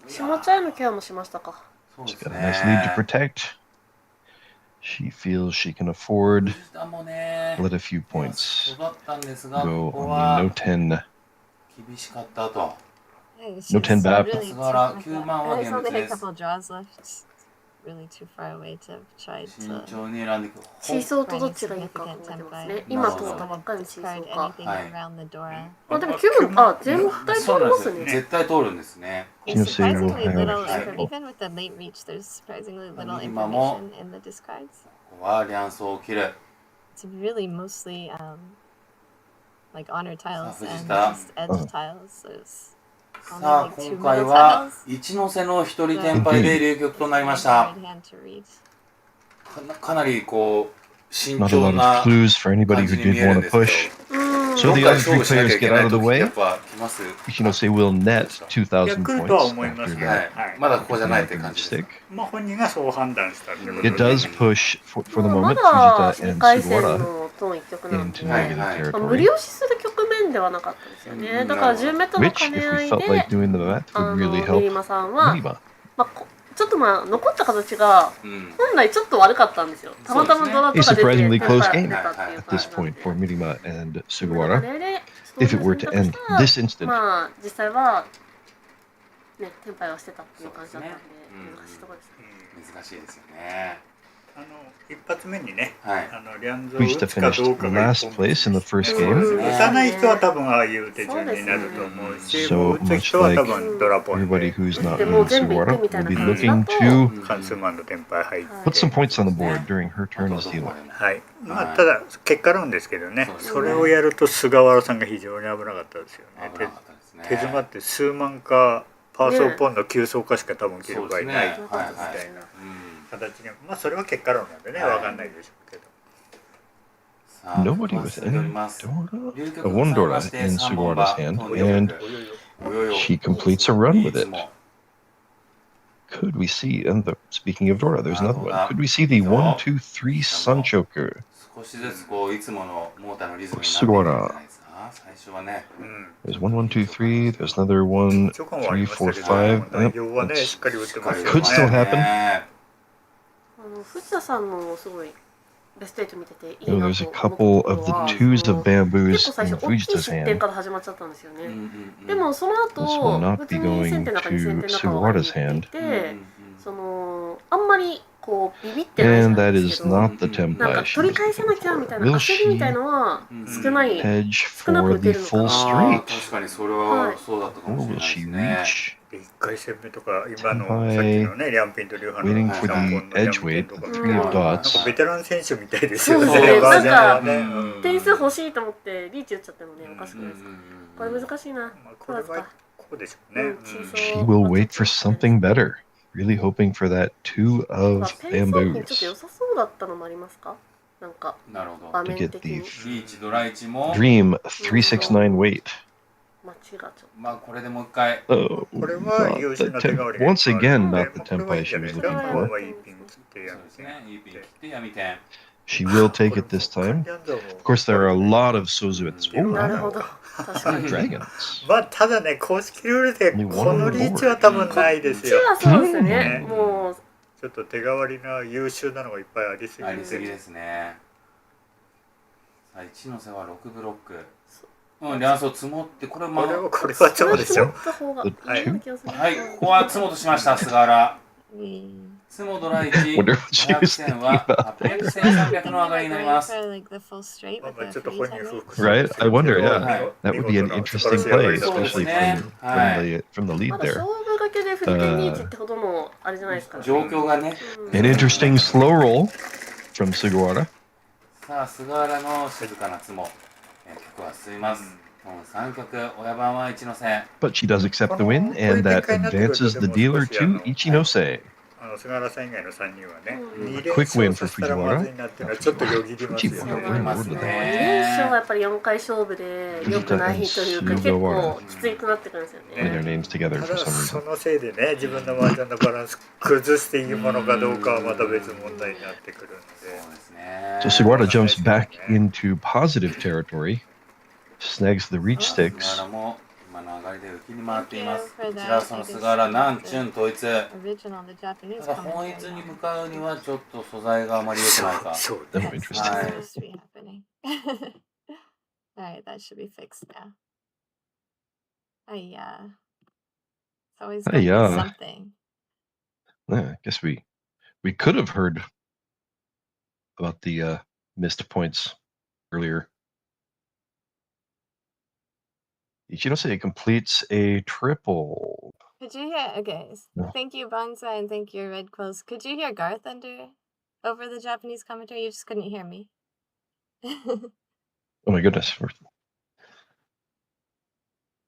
下茶へのケアもしましたか。そうで She's す got a nice lead to ね。 protect. She feels she can afford 藤田もね let a few points 育ったんですが、 go ここ on は the no 10. 厳しかったと。 Hey, No she's 10 bap. really Sagara, tough 9 like 万 that. は There's 現物 only で a す。 couple draws left. Really too far away to have tried 慎 to 重に選んでいく。チーソーとどっちがいいか考えてますね。今通ったばっかりのチーソ discard ーか。 anything はい around the Dora. まあでも9番、絶対通そうなんですよ。りますね。絶対通るんですね。 She'll There's say we'll surprisingly little, have even with the late reach, there's surprisingly little Minimum. information in the discards. ここは両相を切る。 It's really mostly like honor tiles and Fujita. just edge tiles. So it's さ only あ like two 今回 middle は tiles. 一ノ瀬の一人転敗で流局となりました。 Hard hand to read. かなりこう慎 Not a 重 lot な of clues for anybody 感 who じに見 did えるん want で to すけど。 push. うん。 So どっ the か other 勝 three 負しなきゃ players いけ get な out い of the 時やっ way. ぱ来ます。 Ichinose will net 2,000 逆 points とは思いま after すね。 は that い。まだここじゃないって感じです。 stick. まあ本人がそう判断したってことで、 It does push for the ま moment だ Fujita 2 and 回戦 Sugawara のトーン1曲なんで、 into はい negative はい まあ無 territory. 理押しする局面ではなかったですよね。だから10メートルの Which, 兼ね if 合 we い felt like で、 doing the math, would really ミ help リマさんは、 Minima. まあ、ちょっとまあ残った形がうん。本来ちょっと悪かったんですよ。たまたまドラと A か出て surprisingly テン close パ game 出たっていう at 感 this じなん point で。 for Minima and 自分の兼 Sugawara. ね合いで If it were to end this instant. まあ実際はねテンパイはしてたっていう感じだったんで、難しいところですね。難しいですよね。一発目にね、はい。リャンズを打 Fujita つかど finished うかが一 last 本 place in the first う game. ん打たない人は多分ああいう手順になると思うし、 So もう打つ人は多分ドラポン Everybody で who's not でも named 全部行く Sugawara みたい will な be 感じだ looking と、 to 関数マンのテンパイ入って put some points on the board during her turn as dealer. はい、まあただ結果論ですけどね、そうですねそれをやると菅原さんが非常に危なかったですよね。危なかったですね。手詰まって数万かパーソーポンの急走化しか多分記録がいないみそうですねはいはいたいなうん。形に、まあそれは結果論なんでね、はいわかんないでしょうけど。さあ Nobody まっ with すぐ寄り any ます Dora? 流 A 局 one ございま Dora して in 3本 Sugawara's は hand, 飛んでお and く。およよおよよ she completes a run いい with つ it. も Could we see, and speaking of Dora, there's another one. Ah, Could we see the no. 1, 2, 3 Sun Choker? 少しずつこういつものモーターのリズムになっていくんじゃないですか。最初はね。うん。 There's 1, 1, 2, 3. There's another 1, 直後はあり 3, ました 4, けど、 5. 内 Yep, 容はね、 that's しっかり打ってますよ Could still ね。 happen. 藤田さんのすごいベスト8見てていい Oh, な there's と a 思った couple と of こ the ろは、 twos of 結 bamboos 構最 in 初大きい Fujita's 失点 hand. から始まっちゃったんですよね。うんうんうんでもその This will 後 not 別 be に going 先手中に先 to 手中は入 Sugawara's ってい hand. て、うんうんそのあんまりこうビビってないじゃ And ない that です is けど、 not the なんか tempai she 取 was り返さな looking きゃみたい for. な Will 焦りみたい she のは少ない。 hedge 少なく for 打て the るのかな。 full ああ streak? 確かにそれはそうだったか Or もしれ will ないで she すね。 reach? 1回戦目とか今のさっきのね、リャンピンとリュウハの Waiting はい for はい the 3本の edge ジャンピン weight, と the か three of うんなんか dots. ベテラン選手みたいですよね。そうですねバージョンはね。なんかうん点数欲しいと思ってリーチ打っちゃってもねおかしくうんないですか。うんこれ難しいな。まあこれはこうでしょうね。うんうん She will wait for something better. Really hoping for that 2 まあ of ペンソーピンちょっと bamboos. 良さそうだったのもありますか。なんかなるほど。場 To 面 get 的 the にリーチドラ1も Dream 369 weight. 待ちがちょっまあこれでもう一回 Oh, これは not 優 the 秀な手代わり temp- が once again, まあ not the これはいい tempai んじ she ゃない was ですか。 looking これ for. はいいピンつってやそうでするね。いいピン切って闇点。 She will take it this time. Of course, there are a lot of sozu at this. と Oh, なるほ wow. ど確かに。 Dragons. まあただね、公式ルールでこのリーチは多分ないですよ。うちはそうですね。うんもうちょっと手代わりな優秀なのがいっぱいありすぎて。ありすぎですね。さあ一ノ瀬は6ブロック。うん、両層積もってこれもこれはちょうですよ。った方がいいような気がする。はい、ここは積もうとしました菅原。 We 積もドラ1 Wonder what she 500 was 戦 thinking は about 800 that. 戦300の上がり like になり going ます for like the full straight まあ with まあ the ちょっと free 本人 time 不 weight. 服 Right? I wonder, yeah. はい That would be an 見事な interesting 素晴ら play, しいアドバイス especially そうですね。 from the ま lead だ there. 勝負掛けでフルテンリーチってほどのあれじゃないですからね。状況がね、うん An interesting slow roll from Sugawara. さあ菅原の静かなつも、曲は進みます。3曲親番は一ノ瀬。 But she does accept the win, and that advances the dealer to Ichinose. 菅原さん以外の3人はね、2 Quick 連 win 勝 for させたらまずい Fujiwara. なっていうのはちょっとよぎりますよね。 Fujiwara, good lord of 2 that. 連勝はやっぱり4回勝負で良くないというか、結構きついくなってくるんですよ Put their ね。 names together た for だ some そ reason. のせいでね、自分の麻雀のバランス崩していいものかどうかはまた別問題になってくるんで。 そうですね。 So Sugawara jumps back into positive territory, snags the reach 菅 sticks. 原も今の上がりで浮きに回っています。 Thank you for こちら that. その菅原南中統一。 Original, the Japanese ただ本一 commentary に on 向かうにはちょっと素材があまり良くないか。そう Oh, ね。 interesting. That's supposed to be happening. Alright, that should be fixed now. It's always going to be Ay-ya. something. I guess we could have heard about the missed points earlier. Ichinose completes a triple. Could you hear? Okay, No. thank you, Bonsai, and thank you, Red Clothes. Could you hear Garth over the Japanese commentary? You just couldn't hear me. Oh my goodness.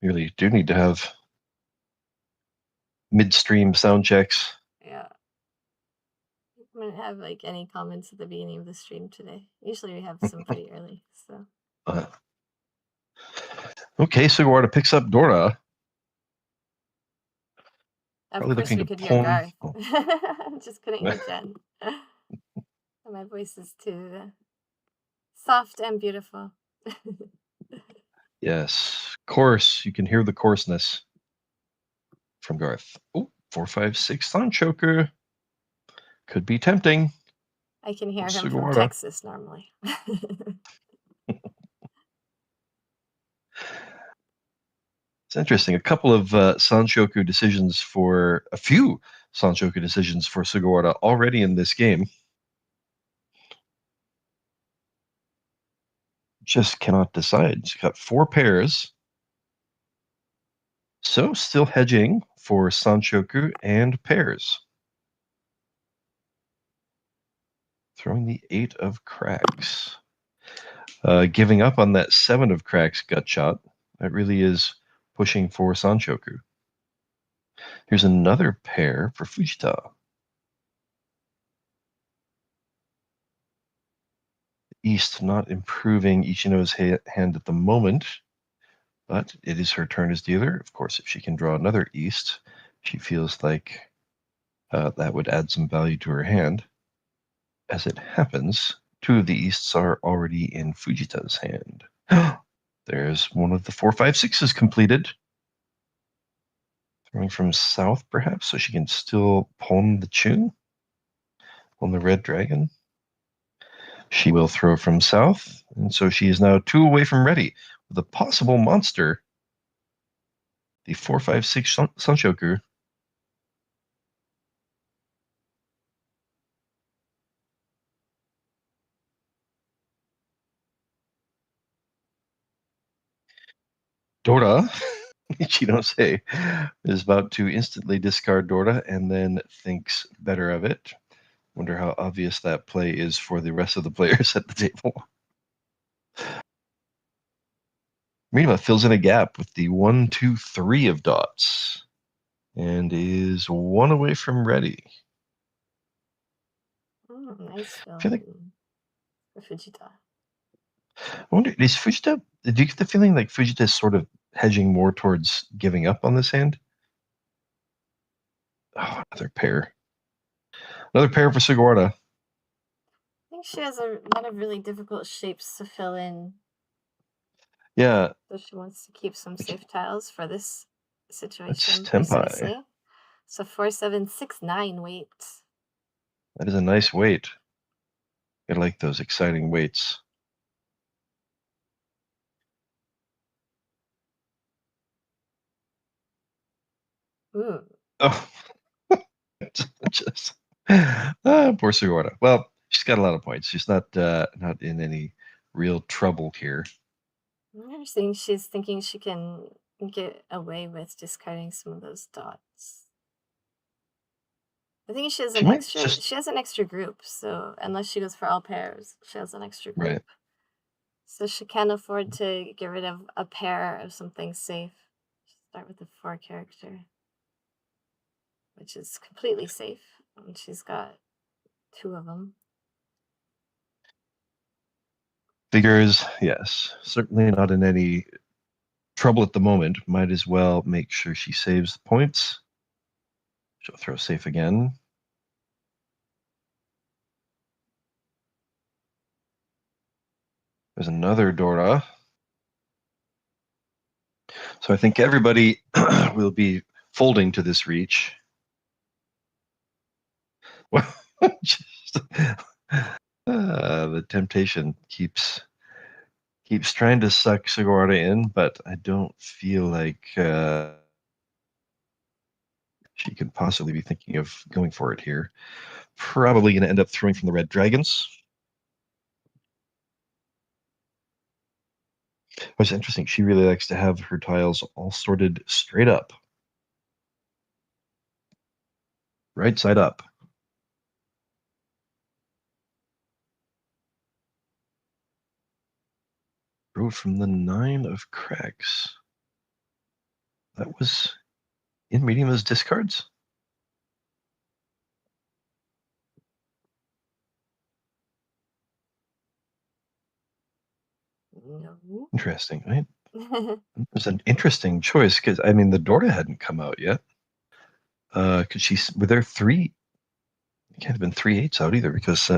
We really do need to have midstream sound checks. Yeah. I'm gonna have like any comments at the beginning of the stream today. Usually we have some pretty early, so. Okay, Sugawara picks up Dora. Of Probably course looking we to could hear pawn- Garth. oh. Just couldn't hear Jen. My voice is too soft and beautiful. Yes, coarse. You can hear the coarseness from Garth. Oh, 4-5-6 Sanchoku. Could be tempting. I can hear him from Sugawara. Texas normally. It's interesting. A couple of Sanchoku decisions for Sugawara already in this game. Just cannot decide. She's got 4 pairs. So still hedging for Sanchoku and pairs. Throwing the 8 of cracks. Giving up on that 7 of cracks gut shot. That really is pushing for Sanchoku. Here's another pair for Fujita. East not improving Ichino's hand at the moment, but it is her turn as dealer. Of course, if she can draw another East, she feels like that would add some value to her hand. As it happens, 2 of the Easts are already in Fujita's hand. There's one of the 4-5-6s completed. Throwing from south, perhaps, so she can still pawn the Chun on the red dragon. She will throw from south, and so she is now 2 away from ready with a possible monster. The 4-5-6 Sanchoku. Dora, Ichinose, is about to instantly discard Dora and then thinks better of it. Wonder how obvious that play is for the rest of the players at the table. Meanwhile, fills in a gap with the 1-2-3 of dots and is 1 away from ready. Nice I feel like for Fujita. I wonder, is Fujita, do you get the feeling like Fujita is sort of hedging more towards giving up on this hand? Oh, another pair. Another pair for Sugawara. I think she has a lot of really difficult shapes to fill in. Yeah. So she wants to keep some safe tiles for this situation. That's Tempai. Precisely. So 4-7-6-9 weight. That is a nice weight. I like those exciting weights. Ooh. Oh, just poor Sugawara. Well, she's got a lot of points. She's not in any real trouble here. Interesting. She's thinking she can get away with discarding some of those dots. I think she has She an might extra. just- She has an extra group, so unless she goes for all pairs, she has an extra group. Right. So she can't afford to get rid of a pair of something safe. Start with the 4 character, which is completely safe. And she's got 2 of them. Figures, yes. Certainly not in any trouble at the moment. Might as well make sure she saves the points. She'll throw safe again. There's another Dora. So I think everybody will be folding to this reach. Well, just, the temptation keeps trying to suck Sigourney in, but I don't feel like she could possibly be thinking of going for it here. Probably going to end up throwing from the red dragons. What's interesting, she really likes to have her tiles all sorted straight up. Right side up. Throw from the 9 of cracks. That was in medium as discards. No. Interesting, right? It was an interesting choice because I mean the Dora hadn't come out yet. Because were there 3? It can't have been 3 8s out either because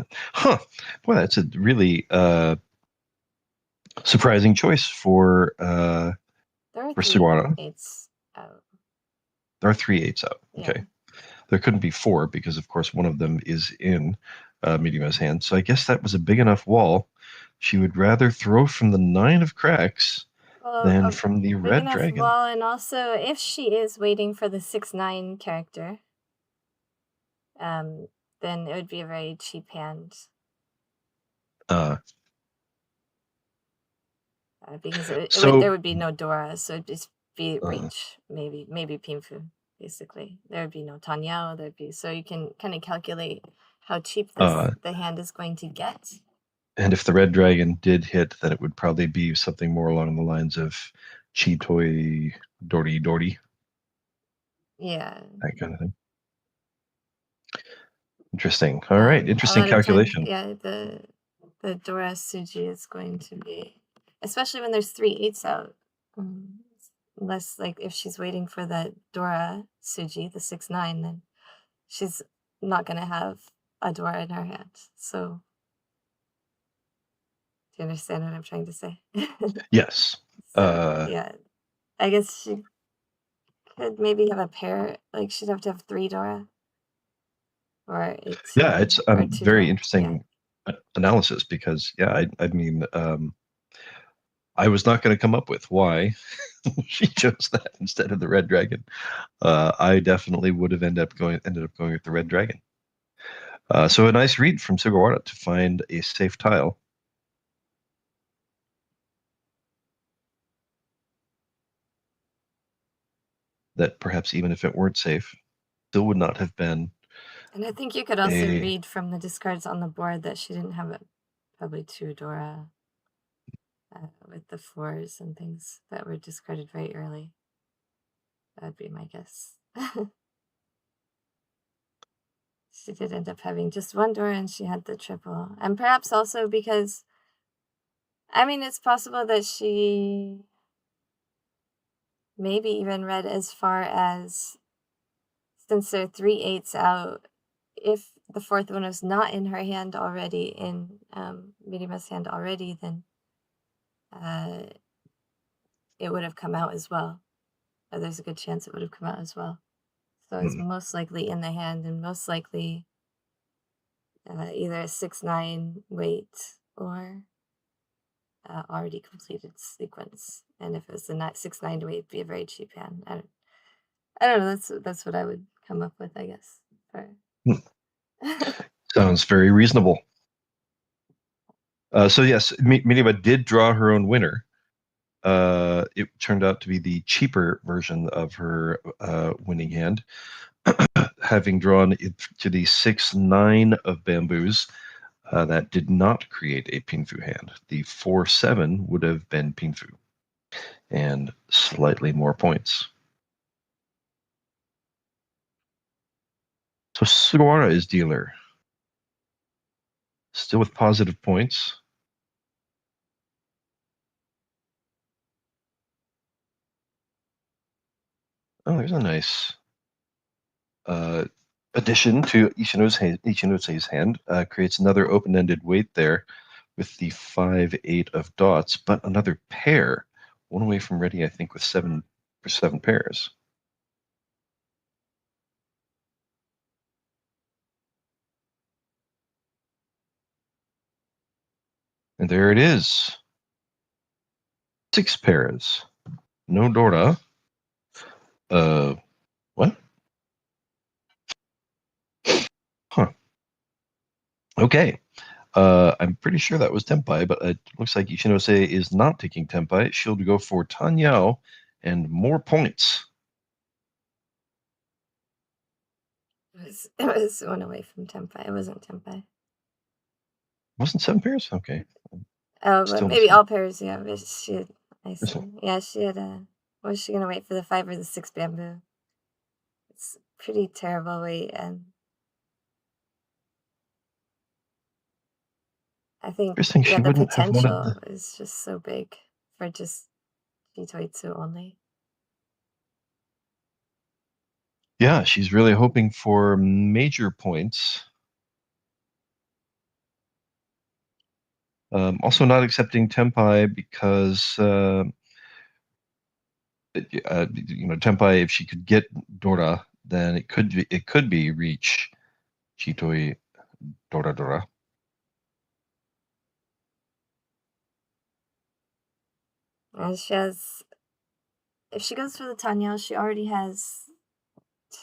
boy, that's a really surprising choice for there are 3 Sigourney. 8s out. There are 3 8s out. Yeah. Okay. There couldn't be 4 because of course one of them is in medium as hand. So I guess that was a big enough wall. She would rather throw from the 9 of cracks than from the red dragon. Wall, and also if she is waiting for the 6/9 character, then it would be a very cheap hand. Because there would be no Dora, so it'd just be reach, maybe Pinfu, basically. There would be no Tanyao, so you can kind of calculate how cheap the hand is going to get. And if the red dragon did hit, then it would probably be something more along the lines of Chitoi Dori. Yeah. That kind of thing. Interesting. All right. Interesting calculation. The Dora Suji is going to be, especially when there's 3 8s out. Unless, like, if she's waiting for the Dora Suji, the 6/9, then she's not going to have a Dora in her hand. So, do you understand what I'm trying to say? Yes. Yeah. I guess she could maybe have a pair. Like, she'd have to have 3 Dora. Or 8. Yeah, it's a very interesting analysis because, I mean, I was not going to come up with why she chose that instead of the red dragon. I definitely would have ended up going with the red dragon. So a nice read from Sugawara to find a safe tile. That perhaps even if it weren't safe, still would not have been. And I think you could also read from the discards on the board that she didn't have probably 2 Dora with the 4s and things that were discarded very early. That would be my guess. She did end up having just 1 Dora and she had the triple. And perhaps also because, I mean, it's possible that she maybe even read as far as, since there are 3 8s out, if the 4th one is not in her hand already, in Mirima's hand already, then it would have come out as well. Or there's a good chance it would have come out as well. So it's most likely in the hand and most likely either a 6/9 wait or already completed sequence. And if it was the 6/9 wait, it'd be a very cheap hand. I don't know. That's what I would come up with, I guess. Sounds very reasonable. So yes, Minima did draw her own winner. It turned out to be the cheaper version of her winning hand. having drawn it to the 6-9 of bamboos, that did not create a pinfu hand. The 4-7 would have been pinfu, and slightly more points. So Sugawara is dealer. Still with positive points. Oh, there's a nice addition to Ichinose's hand. Creates another open-ended weight there with the 5-8 of dots, but another pair. One away from ready, I think, with 7 pairs. And there it is. 6 pairs. No Dora. What? Huh. Okay. I'm pretty sure that was Tenpai, but it looks like Ichinose is not taking Tenpai. She'll go for Tanyao and more points. It was one away from Tenpai. It wasn't Tenpai. Wasn't 7 pairs? Okay. Oh, but maybe all pairs, yeah. But she had, I see. Yeah, she had was she gonna wait for the 5 or the 6 bamboo? It's pretty terrible weight, and I think the potential is just so big for just Jitoitsu only. Yeah, she's really hoping for major points. Also not accepting Tenpai because Tenpai, if she could get Dora, then it could be reach Chitoi Dora. And she has, if she goes for the Tanyao, she already has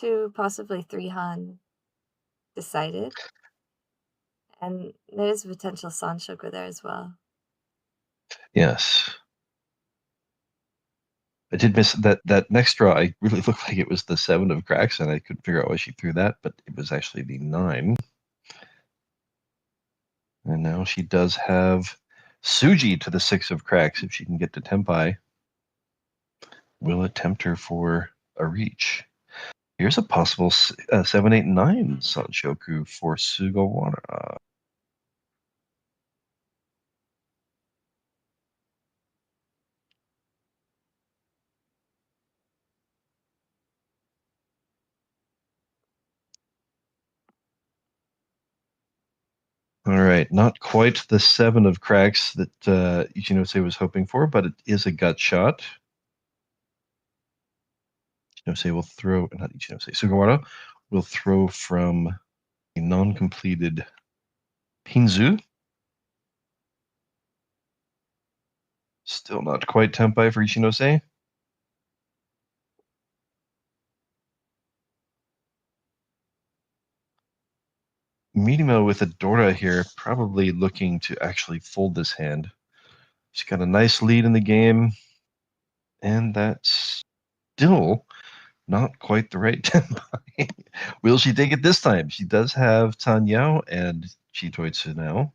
2, possibly 3 Han decided. And there's a potential Sanshoku there as well. Yes. I did miss that next draw. I really looked like it was the 7 of cracks, and I couldn't figure out why she threw that, but it was actually the 9. And now she does have Suji to the 6 of cracks if she can get to Tenpai. Will it tempt her for a reach? Here's a possible 7, 8, 9 Sanshoku for Sugawara. All right, not quite the 7 of cracks that Ichinose was hoping for, but it is a gut shot. Ichinose will throw, not Ichinose, Sugawara will throw from a non-completed Pinzu. Still not quite Tenpai for Ichinose. Minima with a Dora here, probably looking to actually fold this hand. She's got a nice lead in the game, and that's still not quite the right Tenpai. Will she take it this time? She does have Tanyao and Chitoitsu now.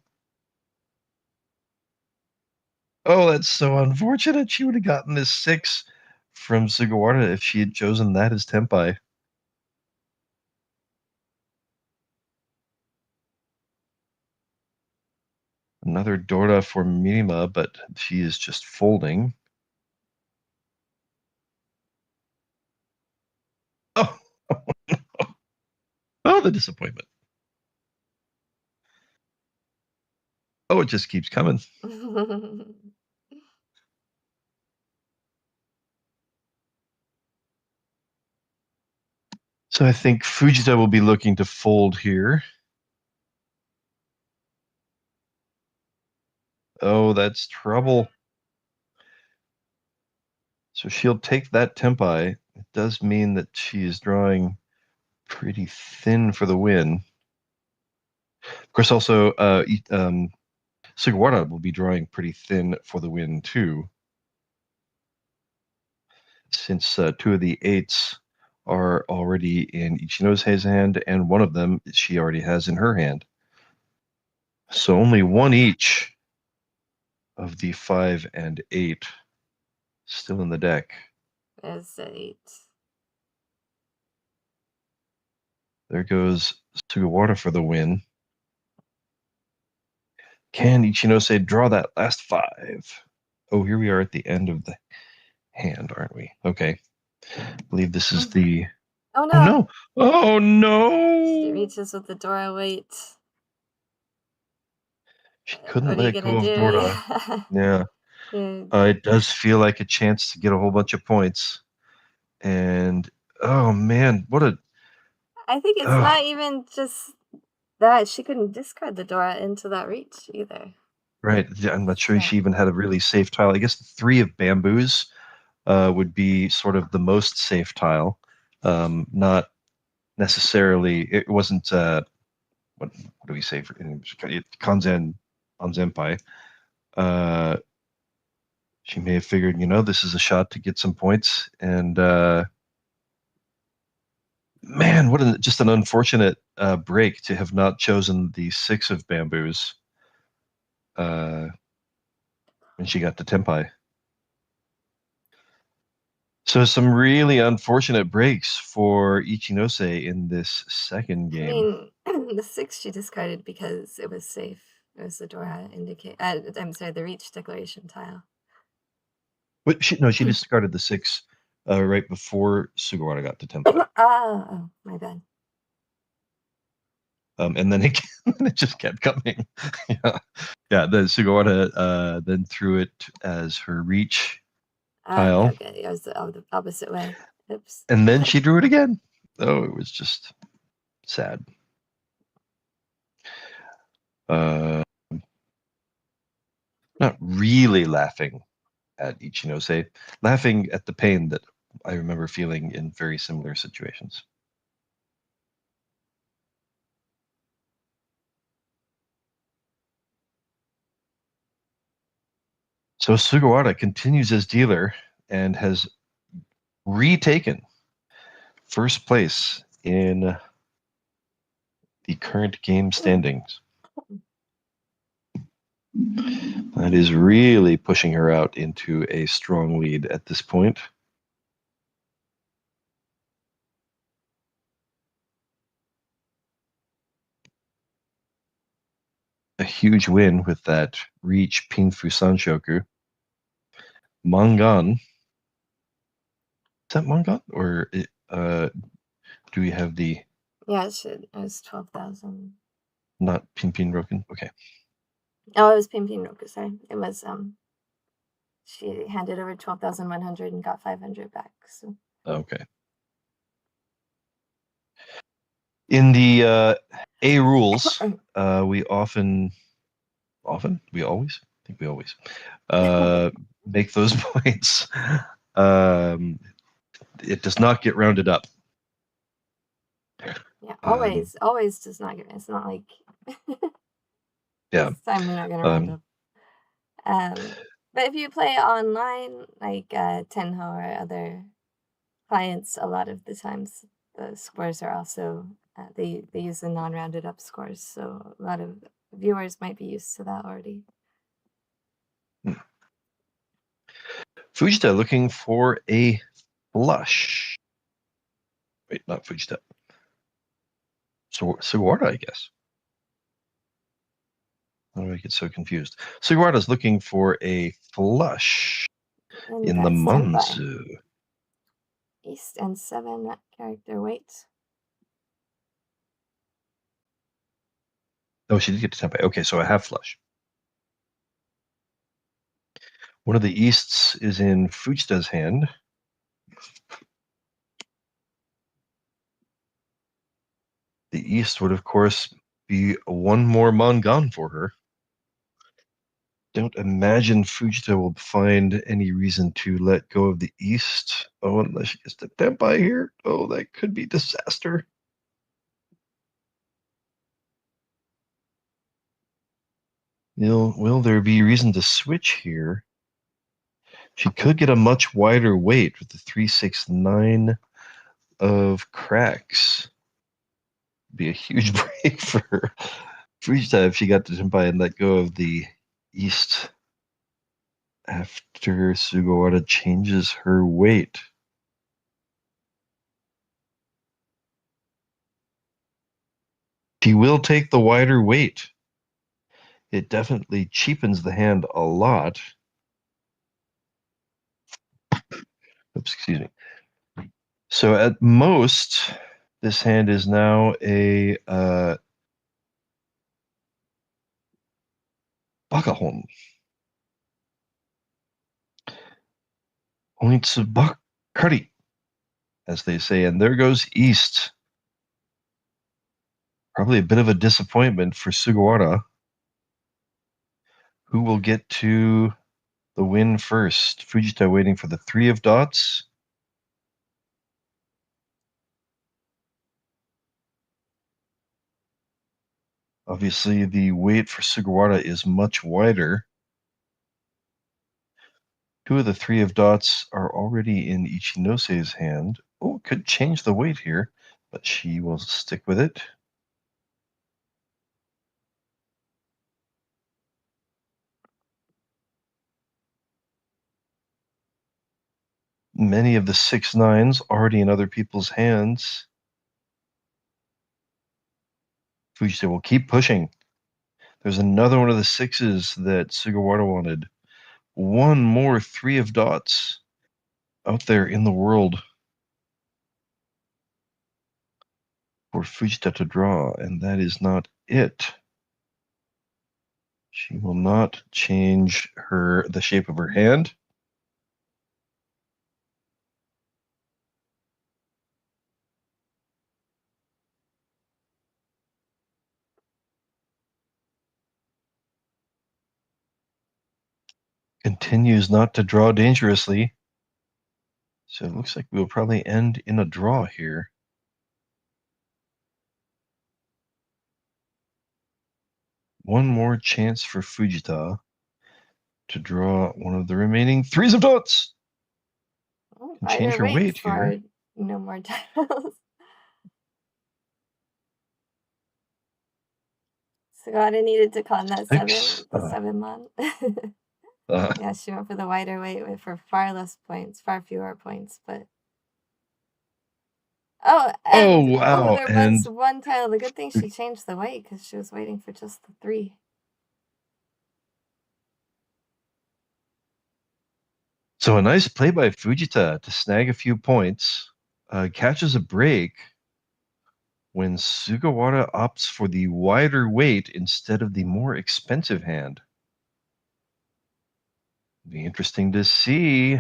Oh, that's so unfortunate. She would have gotten this 6 from Sugawara if she had chosen that as Tenpai. Another Dora for Minima, but she is just folding. Oh, oh, the disappointment. Oh, it just keeps coming. So I think Fujita will be looking to fold here. Oh, that's trouble. So she'll take that Tenpai. It does mean that she is drawing pretty thin for the win. Of course, also Sugawara will be drawing pretty thin for the win too, since 2 of the 8s are already in Ichinosei's hand, and one of them she already has in her hand. So only one each of the 5 and 8 still in the deck. There's the 8. There goes Sugawara for the win. Can Ichinose draw that last 5? Oh, here we are at the end of the hand, aren't we? Okay. I believe this is the... Oh no! Oh no! Oh no! She reaches with the Dora weight. She couldn't What are you let go gonna of do? Dora. Yeah. Yeah. It does feel like a chance to get a whole bunch of points. And, oh man, what a... I think it's not even just that. She couldn't discard the Dora into that reach either. Right. I'm not sure she even had a really safe tile. I guess the 3 of bamboos would be sort of the most safe tile. Not necessarily, it wasn't, what do we say for Kanzen Senpai? She may have figured, this is a shot to get some points. And man, what just an unfortunate break to have not chosen the 6 of bamboos when she got to Tenpai. So some really unfortunate breaks for Ichinose in this second game. I mean, the 6 she discarded because it was safe. It was the Dora I'm sorry, the reach declaration tile. But she discarded the 6 right before Sugawara got to Tenpai. Oh, my bad. And then it just kept coming. Yeah. The Sugawara then threw it as her reach tile. Okay. It was the opposite way. Oops. And then she drew it again. Oh, it was just sad. Not really laughing at Ichinose, laughing at the pain that I remember feeling in very similar situations. So Sugawara continues as dealer and has retaken first place in the current game standings. That is really pushing her out into a strong lead at this point. A huge win with that reach Pinfu Sanshoku. Mangan. Is that Mangan? Or do we have the... Yeah, it was 12,000. Not Pinpin Roken? Okay. Oh, it was Pinpin Roku, sorry. It was, she handed over 12,100 and got 500 back. So. Okay. In the A rules, we always make those points. It does not get rounded up. Yeah, always does not get. It's not like. Yeah. This time we're not gonna round up. But if you play online, like Tenho or other clients, a lot of the times the scores are also they use the non-rounded up scores, so a lot of viewers might be used to that already. Fujita looking for a flush. Wait, not Fujita. Sugawara, I guess. Why do I get so confused? Sugawara's looking for a flush in the Manzu. East and 7 character weight. Oh, she did get to Tenpai. Okay, so a half flush. One of the Easts is in Fujita's hand. The East would, of course, be one more Mangan for her. Don't imagine Fujita will find any reason to let go of the East. Oh, unless she gets the Tenpai here. Oh, that could be disaster. Will there be reason to switch here? She could get a much wider weight with the 369 of cracks. Be a huge break for Fujita if she got to Tenpai and let go of the east after Sugawara changes her weight. She will take the wider weight. It definitely cheapens the hand a lot. Oops, excuse me. So at most, this hand is now a Bakahon. Onitsubakari, as they say, and there goes East. Probably a bit of a disappointment for Sugawara, who will get to the win first. Fujita waiting for the 3 of dots. Obviously, the weight for Sugawara is much wider. 2 of the 3 of dots are already in Ichinose's hand. Oh, could change the weight here, but she will stick with it. Many of the 6-9s already in other people's hands. Fujita will keep pushing. There's another one of the 6s that Sugawara wanted. One more 3 of dots out there in the world for Fujita to draw, and that is not it. She will not change the shape of her hand. Continues not to draw dangerously. So it looks like we'll probably end in a draw here. One more chance for Fujita to draw one of the remaining 3s of dots. Oh, Can change her weight here. No more titles. Sugawara needed to con that 7, the 7-mon. Yeah, she went for the wider weight for far less points, far fewer points, but... Oh, wow. There was one title. The good thing she changed the weight because she was waiting for just the 3. So a nice play by Fujita to snag a few points. Catches a break when Sugawara opts for the wider weight instead of the more expensive hand. Be interesting to see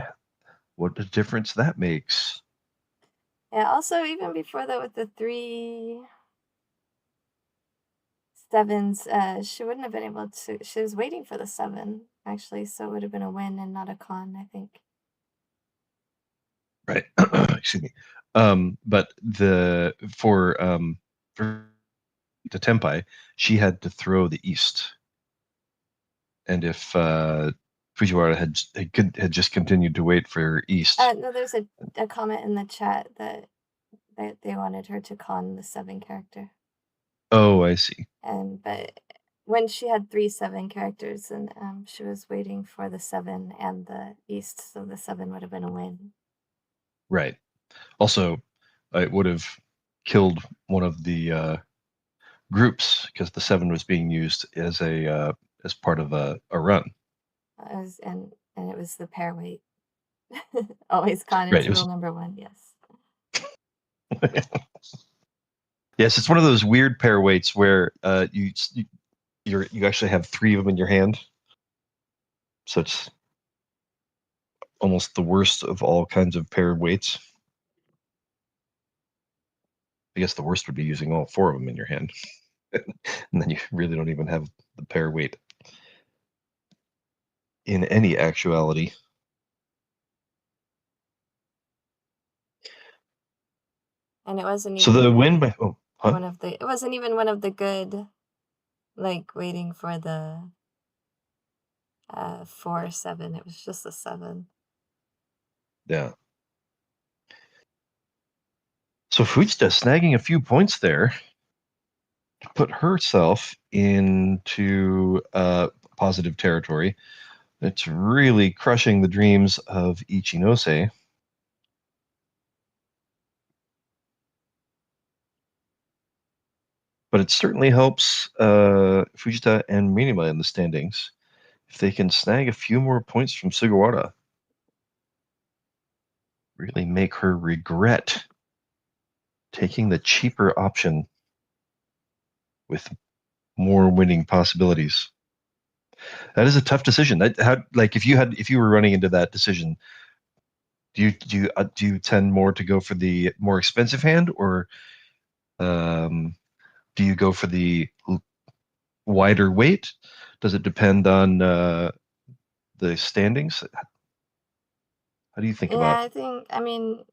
what a difference that makes. Yeah, also, even before that, with the 3 7s, she wouldn't have been able to... She was waiting for the 7, actually, so it would have been a win and not a con, I think. Right. Excuse me. But for the Tenpai, she had to throw the east. And if Fujiwara had just continued to wait for east. No, there's a comment in the chat that they wanted her to con the 7 character. Oh, I see. But when she had 3 7 characters, and she was waiting for the 7 and the east, so the 7 would have been a win. Right. Also, it would have killed one of the groups because the 7 was being used as part of a run. And it was the pair weight. Always con Right, is rule number 1. Yes. Yes, it's one of those weird pair weights where you actually have 3 of them in your hand. So it's almost the worst of all kinds of paired weights. I guess the worst would be using all 4 of them in your hand. And then you really don't even have the pair weight in any actuality. And it wasn't So even the win by it wasn't even one of the good, like, waiting for the 4 7. It was just a 7. Yeah. So Fujita snagging a few points there to put herself into positive territory. It's really crushing the dreams of Ichinose. But it certainly helps Fujita and Minima in the standings if they can snag a few more points from Sugawara. Really make her regret taking the cheaper option with more winning possibilities. That is a tough decision. If you were running into that decision, do you tend more to go for the more expensive hand, or do you go for the wider weight? Does it depend on the standings? How do you think about? I mean,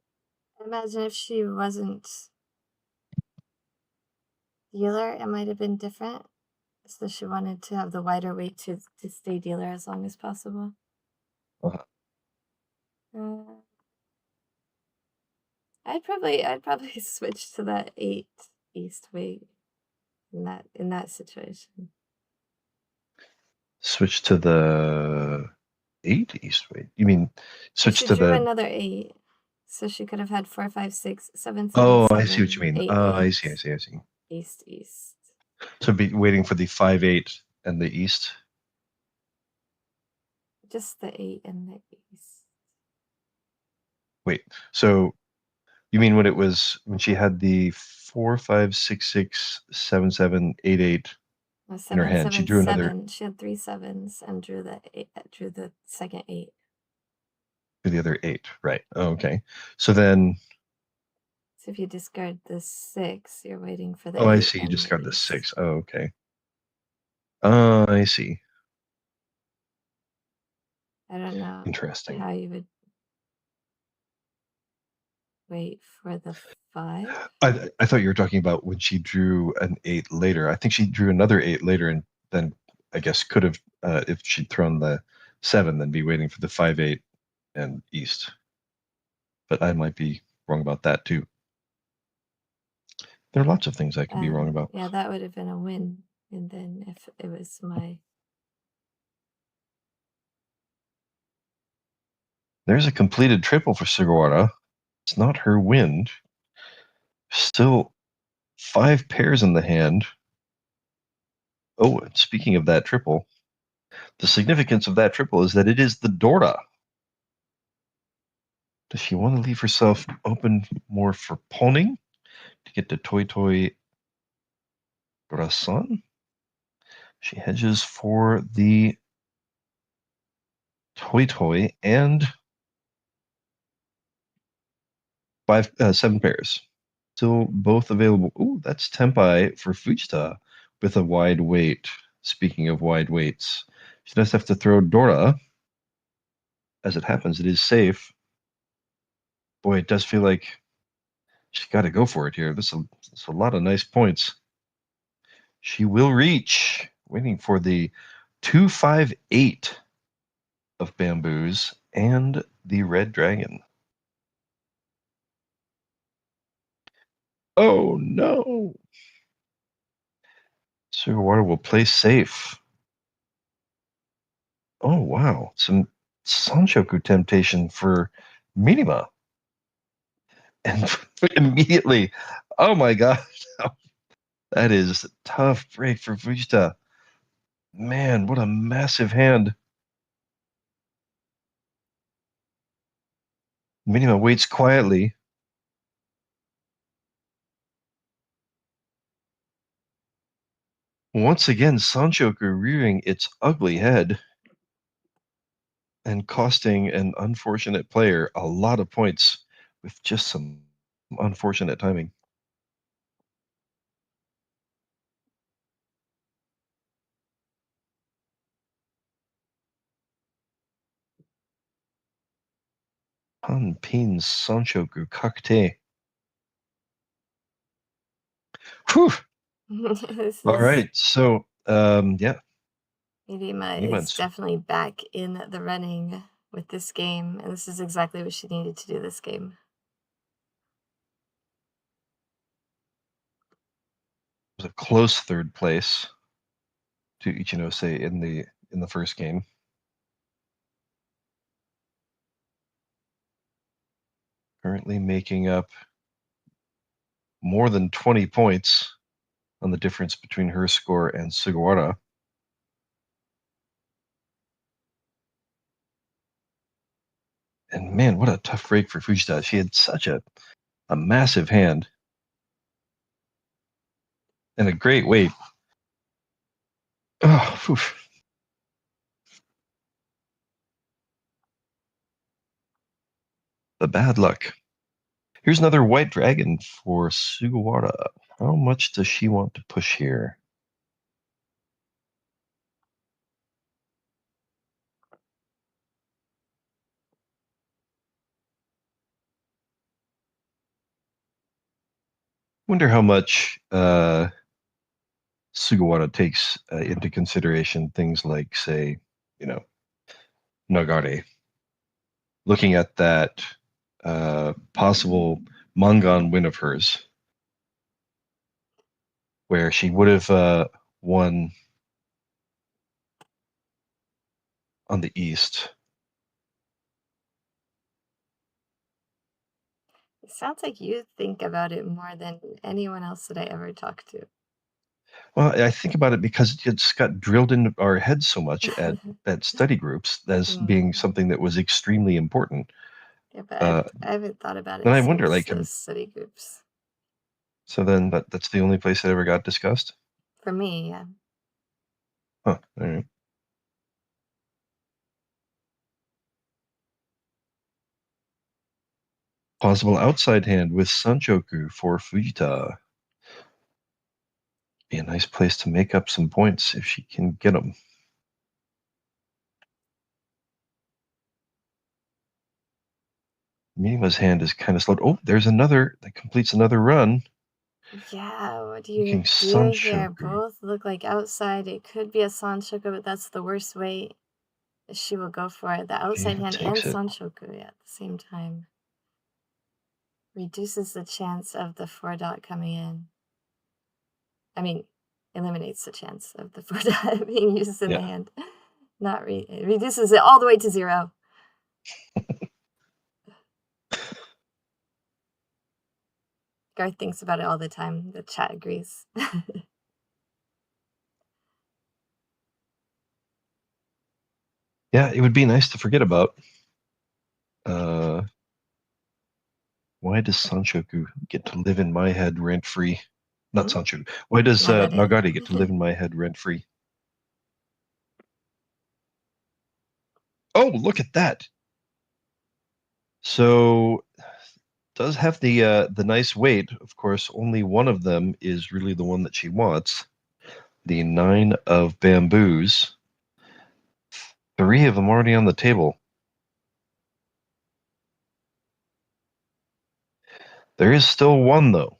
imagine if she wasn't dealer, it might have been different. So she wanted to have the wider weight to stay dealer as long as possible. I'd probably switch to that 8 east weight in that situation. Switch to the 8 east weight? You mean switch she to drew the another 8, so she could have had 4, 5, 6, 7, 7, Oh, 7, I see what you mean. 8, I 8, see. east. So be waiting for the 5-8 and the east. Just the 8 and the east. Wait, so you mean when she had the 4, 5, 6, 6, 7, 7, 8, 8 No, in her 7, hand? She 7, drew another 7. She had 3 7s and drew the second 8. the other 8, right? Oh, okay. So then, So if you discard the 6, you're waiting for the 8. I see. You and discard the east. 6. Oh, okay. I see. I don't know Interesting. how you would wait for the 5. I thought you were talking about when she drew an 8 later. I think she drew another 8 later, and then I guess could have, if she'd thrown the 7, then be waiting for the 5, 8 and east. But I might be wrong about that too. There are lots of things I could be wrong about. Yeah, that would have been a win. And then if it was my... There's a completed triple for Sugawara. It's not her wind. Still 5 pairs in the hand. Oh, and speaking of that triple, the significance of that triple is that it is the Dora. Does she want to leave herself open more for pawning to get to Toy Toy Dora-san? She hedges for the Toy Toy and 7 pairs. Still both available. Ooh, that's Tempai for Fujita with a wide weight. Speaking of wide weights, she does have to throw Dora. As it happens, it is safe. Boy, it does feel like she's got to go for it here. This is a lot of nice points. She will reach, waiting for the 258 of bamboos and the red dragon. Oh no! Sugawara will play safe. Oh wow, some Sanshoku temptation for Minima. And immediately, oh my god, that is a tough break for Fujita. Man, what a massive hand. Minima waits quietly. Once again, Sanshoku rearing its ugly head and costing an unfortunate player a lot of points with just some unfortunate timing. Hanpin Sanshoku Kakte. Whew. All right. So, yeah. Minima is definitely back in the running with this game, and this is exactly what she needed to do this game. was a close third place to Ichinose in the first game. Currently making up more than 20 points on the difference between her score and Sugawara. And man, what a tough break for Fujita. She had such a massive hand and a great weight. Oh, oof. The bad luck. Here's another white dragon for Sugawara. How much does she want to push here? Wonder how much Sugawara takes into consideration things like, say, Nagare. Looking at that possible Mangan win of hers, where she would have won on the east. It sounds like you think about it more than anyone else that I ever talked to. Well, I think about it because it's got drilled into our heads so much at study groups as being something that was extremely important. Yeah, but I haven't thought about it and I since wonder, like, those study groups. So then that's the only place it ever got discussed? For me, yeah. Huh, all right. Possible outside hand with Sanchoku for Fujita. Be a nice place to make up some points if she can get them. Mima's hand is kind of slowed. Oh, there's another that completes another run. Yeah, what do you do Sanchoku here? Both look like outside. It could be a Sanchoku, but that's the worst way she will go for it. The outside hand and Sanchoku at the same time. Reduces the chance of the 4-dot coming in. I mean, eliminates the chance of the 4-dot being used in the hand. Not it reduces it all the way to 0. Garth thinks about it all the time. The chat agrees. Yeah, it would be nice to forget about. Why does Sanchoku get to live in my head rent-free? Not Sanchoku. Why does Nagare get to live in my head rent-free? Oh, look at that. So does have the nice weight. Of course, only one of them is really the one that she wants. The 9 of bamboos. 3 of them already on the table. There is still one, though.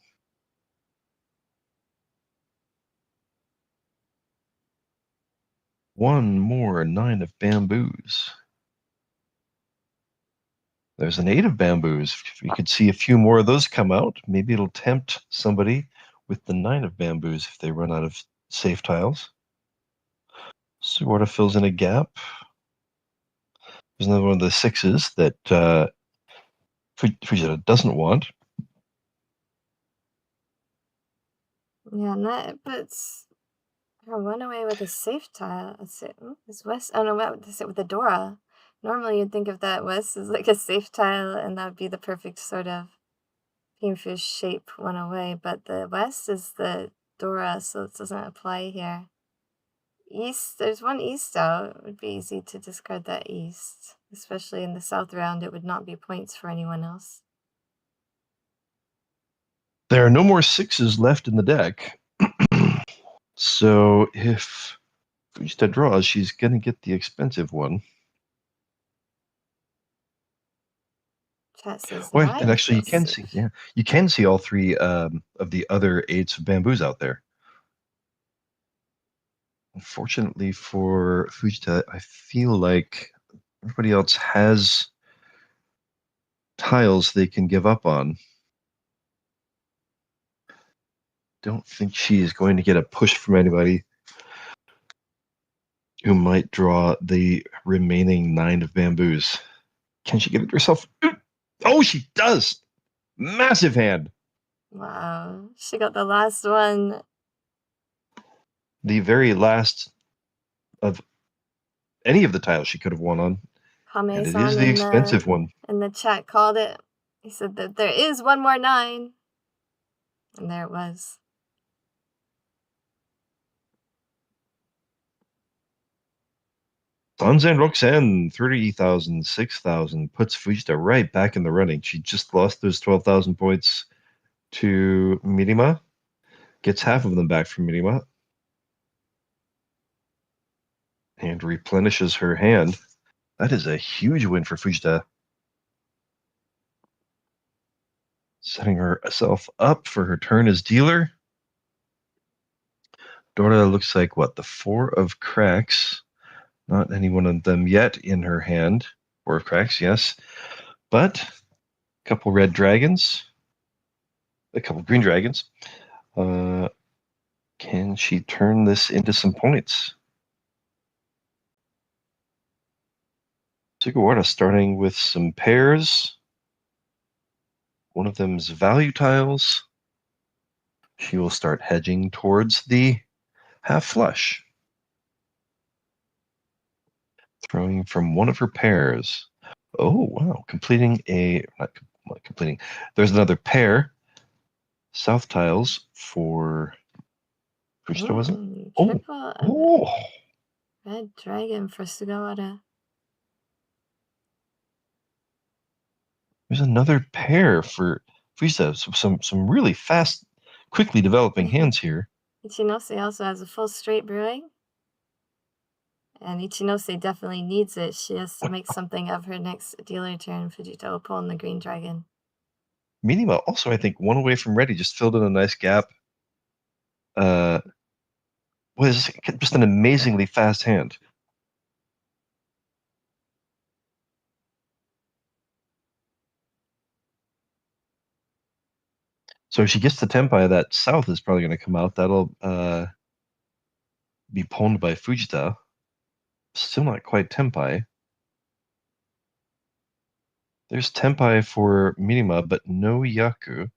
One more 9 of bamboos. There's an 8 of bamboos. If you could see a few more of those come out, maybe it'll tempt somebody with the 9 of bamboos if they run out of safe tiles. Sort of fills in a gap. There's another one of the 6s that Fujita doesn't want. Yeah, and that puts her one away with a safe tile. Is West? Oh no, with the Dora. Normally you'd think of that West as like a safe tile, and that would be the perfect sort of kingfish shape one away. But the West is the Dora, so it doesn't apply here. East, there's one East out. It would be easy to discard that East, especially in the South round. It would not be points for anyone else. There are no more 6s left in the deck. So if Fujita draws, she's going to get the expensive one. Chat says, well, and actually, you can see, you can see all 3 of the other 8s of bamboos out there. Unfortunately for Fujita, I feel like everybody else has tiles they can give up on. don't think she is going to get a push from anybody who might draw the remaining 9 of bamboos. Can she get it herself? Oh, she does! Massive hand! Wow. She got the last one. The very last of any of the tiles she could have won on. And it is Kame-san the expensive one. in the chat called it. He said that there is one more 9. And there it was. Sanzen Roxanne, 30,000, 6,000, puts Fujita right back in the running. She just lost those 12,000 points to Mirima. Gets half of them back from Mirima. And replenishes her hand. That is a huge win for Fujita. Setting herself up for her turn as dealer. Dora looks like what? The 4 of cracks. Not any one of them yet in her hand. 4 of cracks, yes. But a couple red dragons. A couple green dragons. Can she turn this into some points? Sugawara starting with some pairs. One of them's value tiles. She will start hedging towards the half flush. Throwing from one of her pairs. Oh, wow. Completing a... Not completing. There's another pair. South tiles for... Fujita, was it? Oh! Red dragon for Sugawara. There's another pair for Fujita. Some really fast, quickly developing hands here. Ichinose also has a full straight brewing. And Ichinose definitely needs it. She has to make something of her next dealer turn. Fujita will pull in the green dragon. Minima also, I think, 1 away from ready, just filled in a nice gap. Was just an amazingly fast hand. So if she gets the Tenpai, that south is probably going to come out. That'll be pawned by Fujita. Still not quite Tenpai. There's Tenpai for Minima, but no Yaku.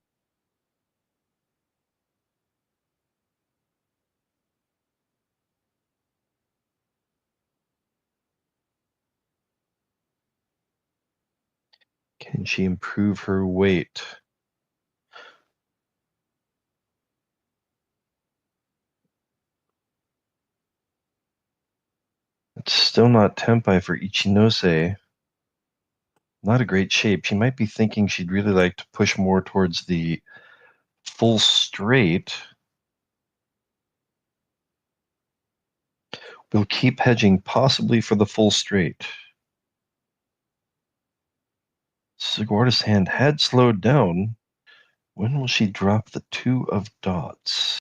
Can she improve her weight? It's still not Tenpai for Ichinose. Not a great shape. She might be thinking she'd really like to push more towards the full straight. We'll keep hedging possibly for the full straight. Sugawara's hand had slowed down. When will she drop the 2 of dots?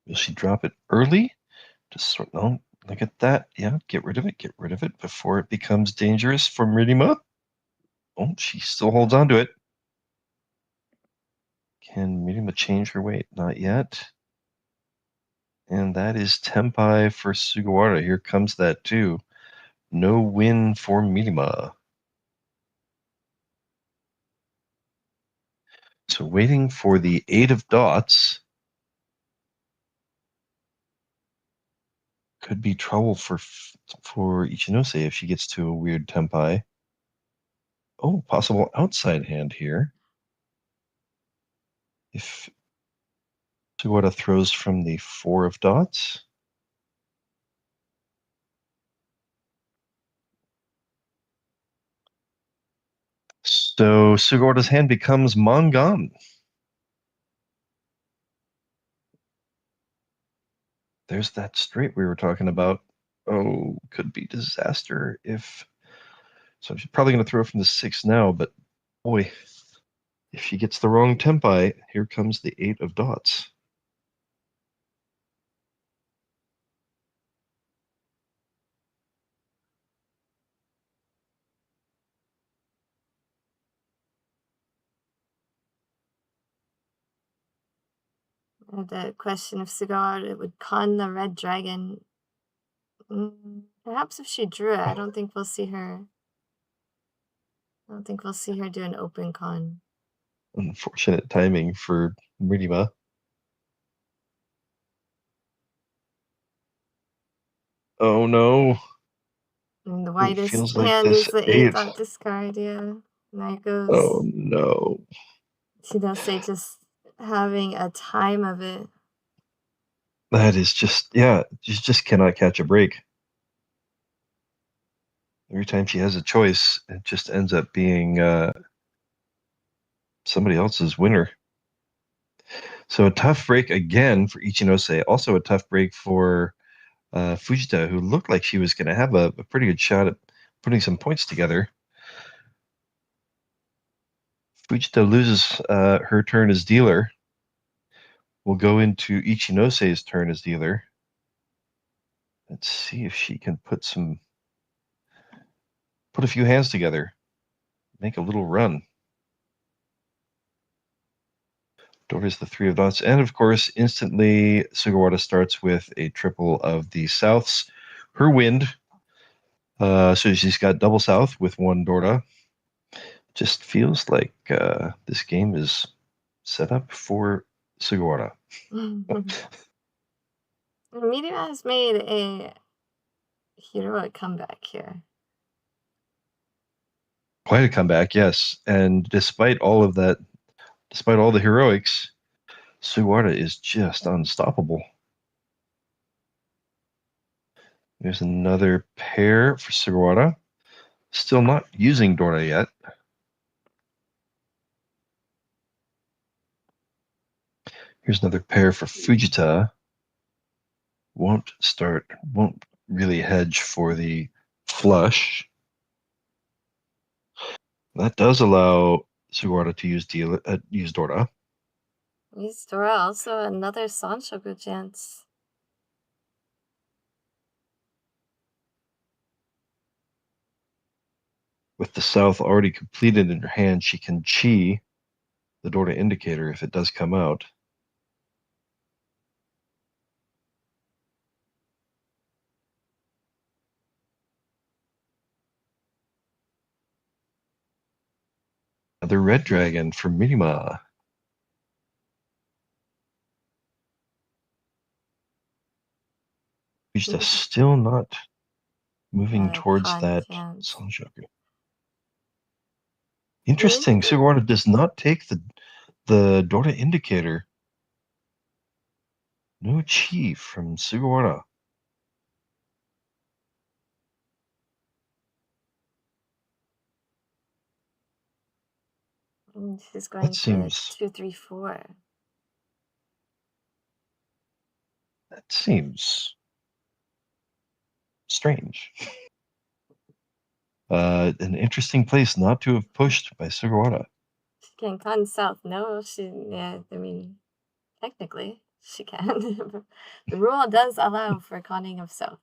Will she drop it early? Just sort no, look at that. Yeah, get rid of it before it becomes dangerous for Mirima. Oh, she still holds on to it. Can Mirima change her weight? Not yet. And that is Tenpai for Sugawara. Here comes that too. No win for Mirima. So waiting for the 8 of dots. Could be trouble for Ichinose if she gets to a weird Tenpai. Oh, possible outside hand here. If Sugawara throws from the 4 of dots. So Sugawara's hand becomes Mangan. There's that straight we were talking about. Oh, could be disaster if... So she's probably going to throw from the 6 now, but boy, if she gets the wrong Tenpai, here comes the 8 of dots. The question if Sugawara would con the red dragon. Perhaps if she drew it, I don't think we'll see her. I don't think we'll see her do an open con. Unfortunate timing for Mirima. Oh no. And the widest feels like hand this is the eight. 8 discard, yeah. And there it goes. Oh no. Shidose just having a time of it. That is just, yeah, you just cannot catch a break. Every time she has a choice, it just ends up being somebody else's winner. So a tough break again for Ichinose. Also a tough break for Fujita, who looked like she was going to have a pretty good shot at putting some points together. Fujita loses her turn as dealer. We'll go into Ichinose's turn as dealer. Let's see if she can put a few hands together, make a little run. Dora's the 3 of dots. And of course, instantly, Sugawara starts with a triple of the Souths. Her wind. So she's got double South with 1 Dora. Just feels like this game is set up for Sugawara. Mirima has made a heroic comeback here. Quite a comeback, yes. And despite all of that, despite all the heroics, Sugawara is just unstoppable. There's another pair for Sugawara. Still not using Dora yet. Here's another pair for Fujita. Won't really hedge for the flush. That does allow Sugawara to use Dora. Use Dora, also another Sanshoku chance. With the South already completed in her hand, she can chi the Dora indicator if it does come out. Another red dragon for Mirima. She's still not moving towards that Sanshoku. Interesting. Sugawara does not take the Dora indicator. No chi from Sugawara. She's going That seems 2, 3, 4. That seems strange. An interesting place not to have pushed by Sugawara. She can con South. No, I mean, technically, she can. The rule does allow for conning of South.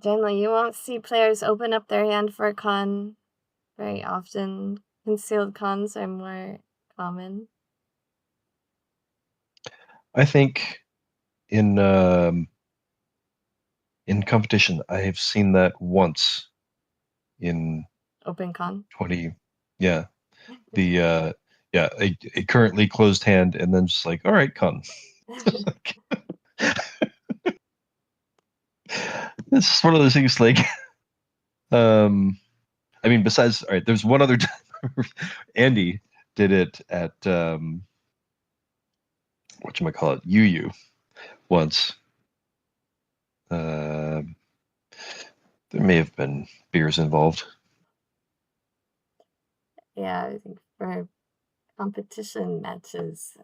Generally, you won't see players open up their hand for a con very often. Concealed cons are more common. I think in competition, I have seen that once in open con 20. Yeah, a currently closed hand, and then just like, all right, con. This is one of those things like, I mean, besides, all right, there's one other time Andy did it at whatchamacallit, UU once. There may have been beers involved. Yeah, I think for competition matches,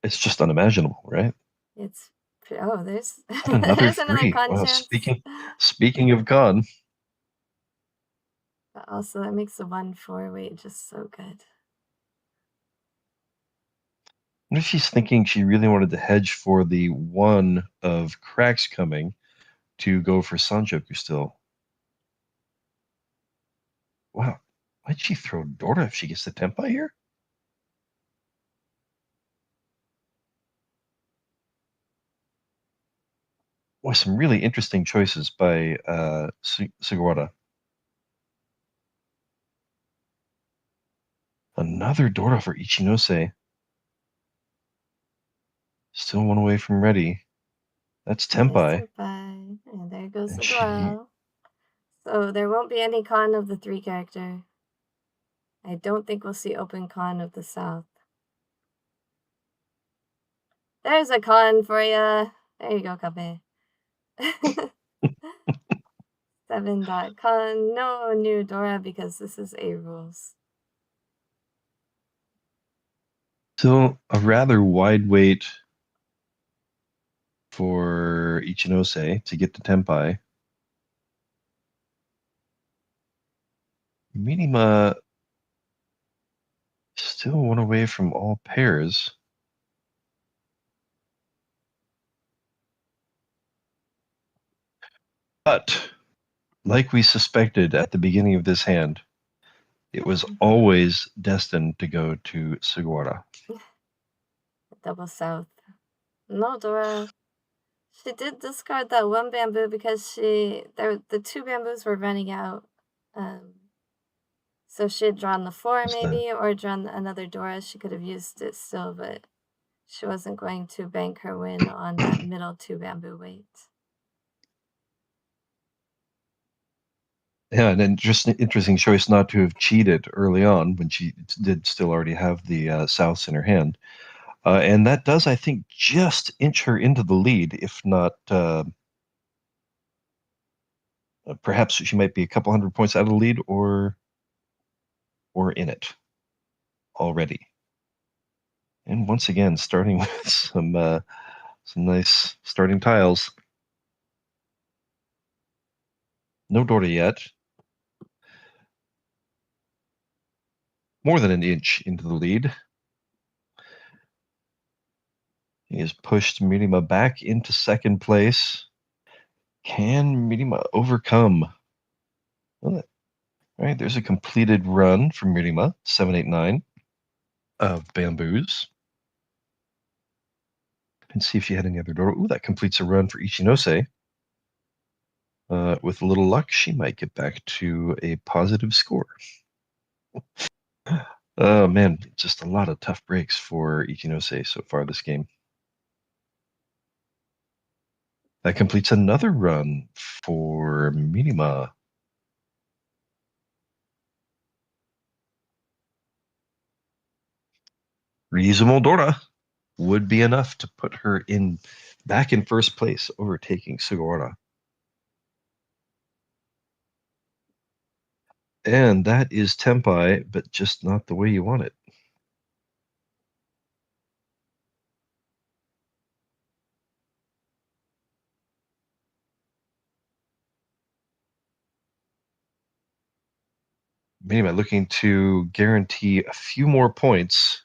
It's just unimaginable, right? It's there's another there's 3. another con Wow, chance. Speaking of con. But also, that makes the 1-4 weight just so good. What if she's thinking she really wanted to hedge for the 1 of cracks coming to go for Sanchoku still? Wow. Why'd she throw Dora if she gets the Tempai here? Boy, some really interesting choices by Sugawara. Another Dora for Ichinose. Still one away from ready. That's Tempai. And there goes And the Dora. So there won't be any con of the 3 character. I don't think we'll see open con of the South. There's a con for ya. There you go, Kabe. 7.con. No new Dora because this is A rules. Still a rather wide wait for Ichinose to get to Tempai. Minima still one away from all pairs. But, like we suspected at the beginning of this hand, it was always destined to go to Sugawara. Double South. No, Dora. She did discard that 1 bamboo because the 2 bamboos were running out. So she had drawn the 4 maybe, or drawn another Dora. She could have used it still, but she wasn't going to bank her win on that middle 2 bamboo weight. Yeah, and then just an interesting choice not to have cheated early on when she did still already have the Souths in her hand. And that does, I think, just inch her into the lead, if not perhaps she might be a couple hundred points out of the lead or in it already. And once again, starting with some nice starting tiles. No Dora yet. More than an inch into the lead. He has pushed Mirima back into second place. Can Mirima overcome? All right, there's a completed run from Mirima, 789 of bamboos. And see if she had any other Dora. Ooh, that completes a run for Ichinose. With a little luck, she might get back to a positive score. Oh man, just a lot of tough breaks for Ichinose so far this game. That completes another run for Minima. Reasonable Dora would be enough to put her back in first place, overtaking Sugawara. And that is Tempai, but just not the way you want it. Minima looking to guarantee a few more points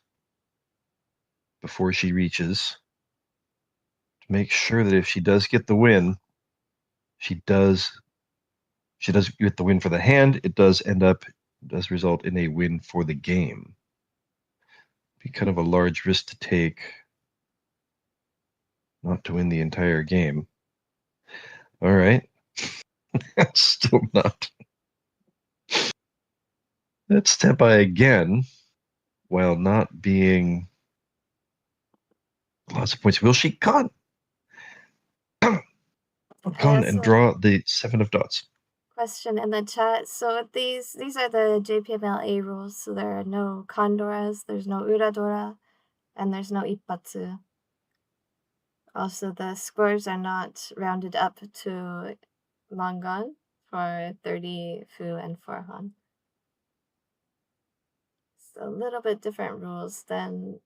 before she reaches. To make sure that if she does get the win, she does get the win for the hand. It does result in a win for the game. Be kind of a large risk to take not to win the entire game. All right. Still not. That's Tempai again, while not being lots of points. Will she con and draw the 7 of dots? Question in the chat. So these are the JPML A rules. So there are no Kondoras, there's no Uradora, and there's no Ippatsu. Also, the scores are not rounded up to Mangan for 30 Fu and 4 Han. So a little bit different rules than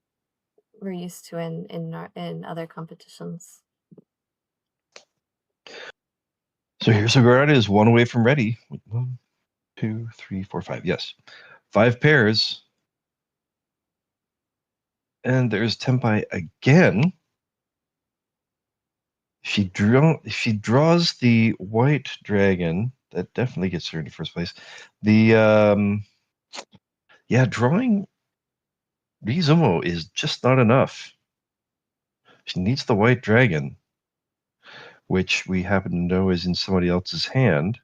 we're used to in other competitions. So here's Garthe is one away from ready. 1, 2, 3, 4, 5. Yes. 5 pairs. And there's Tempai again. If she draws the white dragon, that definitely gets her into first place. The Yeah, drawing Rizumo is just not enough. She needs the white dragon, which we happen to know is in somebody else's hand.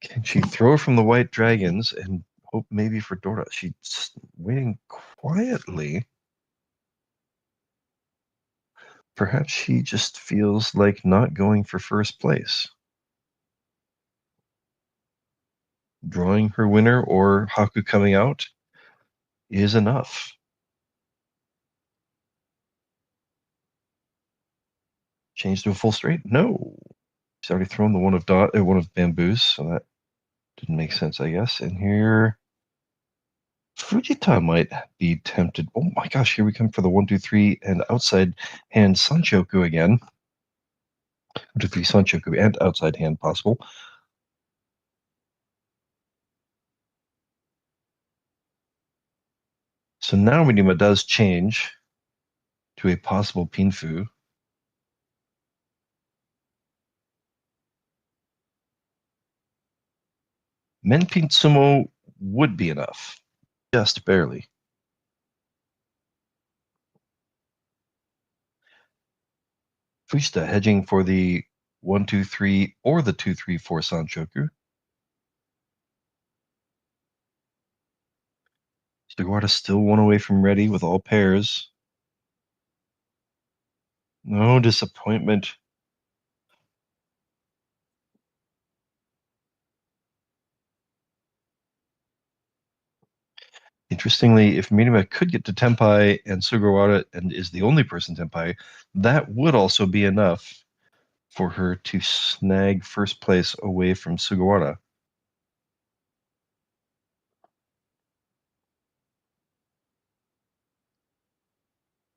Can she throw from the white dragons and hope maybe for Dora? She's waiting quietly. Perhaps she just feels like not going for first place. Drawing her winner or Haku coming out is enough. Change to a full straight? No. She's already thrown the one of bamboos, so that didn't make sense, I guess. And here, Fujita might be tempted. Oh my gosh, here we come for the 1, 2, 3 and outside hand Sanchoku again. 1, 2, 3 Sanchoku and outside hand possible. So now Minima does change to a possible Pinfu. Men Pinsumo would be enough, just barely. Fujita hedging for the 1, 2, 3 or the 2, 3, 4 Sanchoku. Sugawara still one away from ready with all pairs. No disappointment. Interestingly, if Minima could get to Tenpai and Sugawara and is the only person Tenpai, that would also be enough for her to snag first place away from Sugawara.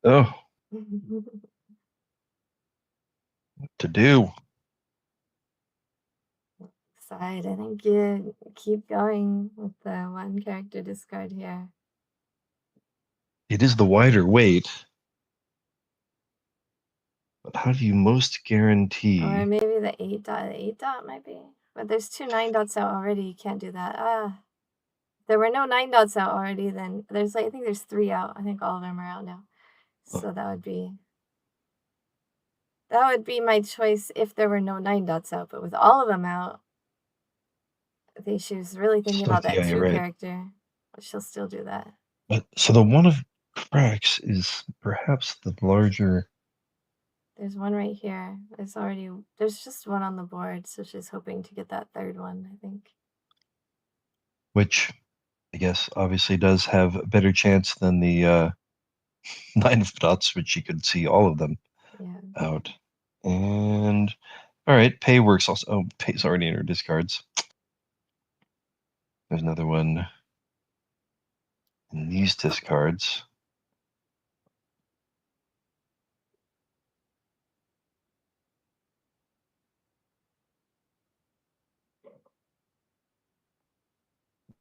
Oh, what to do? Side, I think you keep going with the one character discard here. It is the wider weight. But how do you most guarantee? Or maybe the 8 dot. The 8 dot might be. But there's 2 9 dots out already. You can't do that. If there were no 9 dots out already, then there's I think there's 3 out. I think all of them are out now. So that would be my choice if there were no 9 dots out. But with all of them out, I think she was really thinking about that 2 character. But she'll still do that. But so the one of cracks is perhaps the larger. There's one right here. There's just one on the board, so she's hoping to get that third one, I think. Which I guess obviously does have a better chance than the 9 of dots, which she could see all of them out. And all right, pay works also. Oh, pay's already in her discards. There's another one in these discards.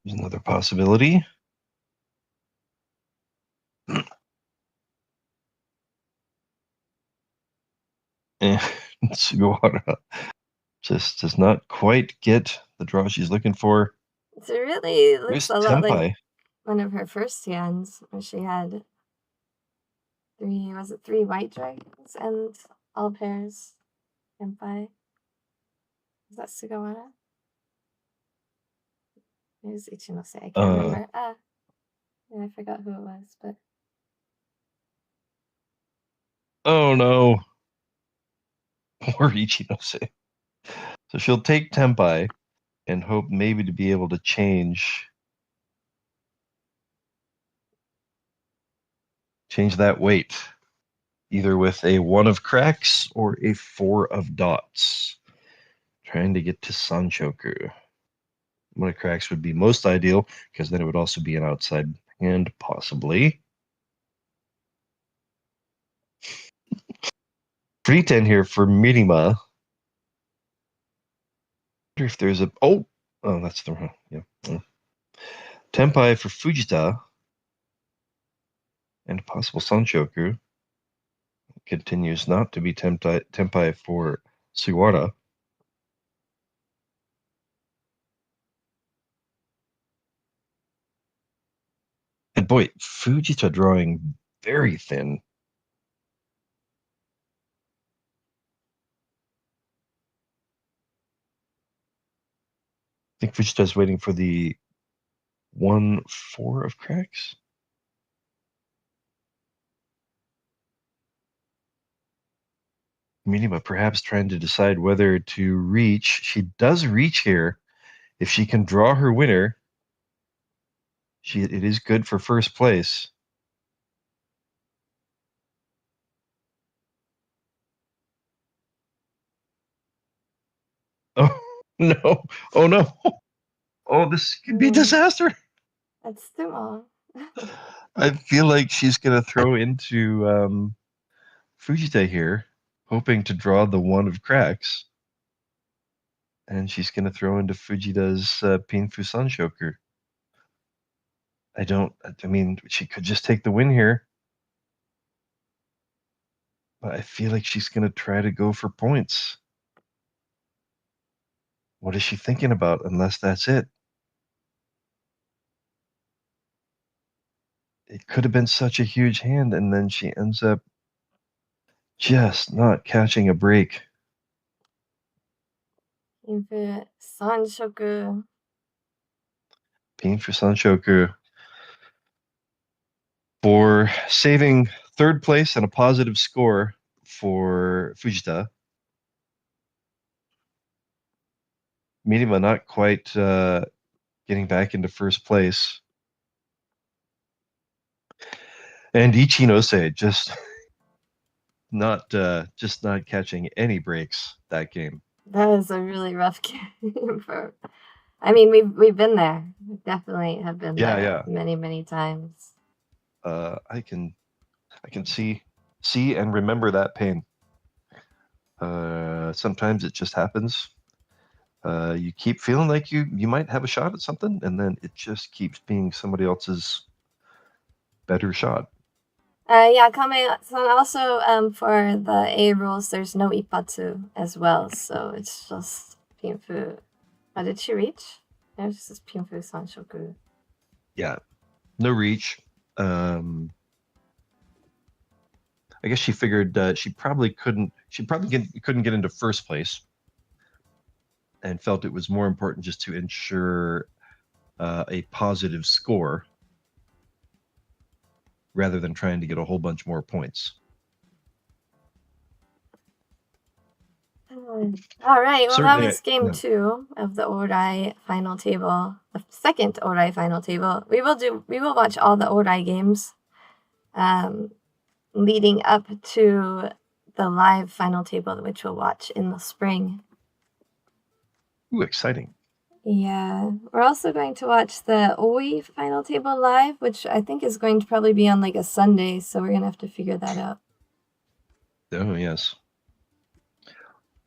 There's another possibility. And Sugawara just does not quite get the draw she's looking for. It really looks a lot like one of her first hands when she had 3 white dragons and all pairs and 5. Is that Sugawara? It was Ichinose. I can't remember. Yeah, I forgot who it was, but. Oh no. Poor Ichinose. So she'll take Tenpai and hope maybe to be able to change that weight, either with a 1 of cracks or a 4 of dots. Trying to get to Sanchoku. 1 of cracks would be most ideal, because then it would also be an outside hand, possibly. Free 10 here for Minima. I wonder if there's a... Oh, that's the... Yeah. Tenpai for Fujita. And a possible Sanchoku. continues not to be tempai for Suwara. And boy, Fujita drawing very thin. I think Fujita's waiting for the 1-4 of cracks. Minima perhaps trying to decide whether to reach. She does reach here. If she can draw her winner, it is good for first place. Oh no! Oh no! Oh, this could be disaster. That's too long. I feel like she's gonna throw into Fujita here, hoping to draw the 1 of cracks. And she's gonna throw into Fujita's Pinfu Sanshoku. I mean, she could just take the win here. But I feel like she's gonna try to go for points. What is she thinking about, unless that's it? It could have been such a huge hand, and then she ends up just not catching a break. Pinfu Sanshoku. Pinfu Sanshoku. For saving third place and a positive score for Fujita. Minima not quite getting back into first place. And Ichinose just not catching any breaks that game. That was a really rough game for. I mean, we've been there. We definitely have been there many times. I can see and remember that pain. Sometimes it just happens. You keep feeling like you might have a shot at something, and then it just keeps being somebody else's better shot. Yeah, Kame-san, also for the A rules, there's no Ippatsu as well, so it's just Pinfu. Oh, did she reach? No, it's just Pinfu Sanshoku. Yeah, no reach. I guess she figured she probably couldn't get into first place, and felt it was more important just to ensure a positive score rather than trying to get a whole bunch more points. All right, well, that was game 2 of the Orai final table, the second Orai final table. We will watch all the Orai games leading up to the live final table, which we'll watch in the spring. Ooh, exciting. Yeah, we're also going to watch the Oi final table live, which I think is going to probably be on like a Sunday, so we're going to have to figure that out. Oh, yes.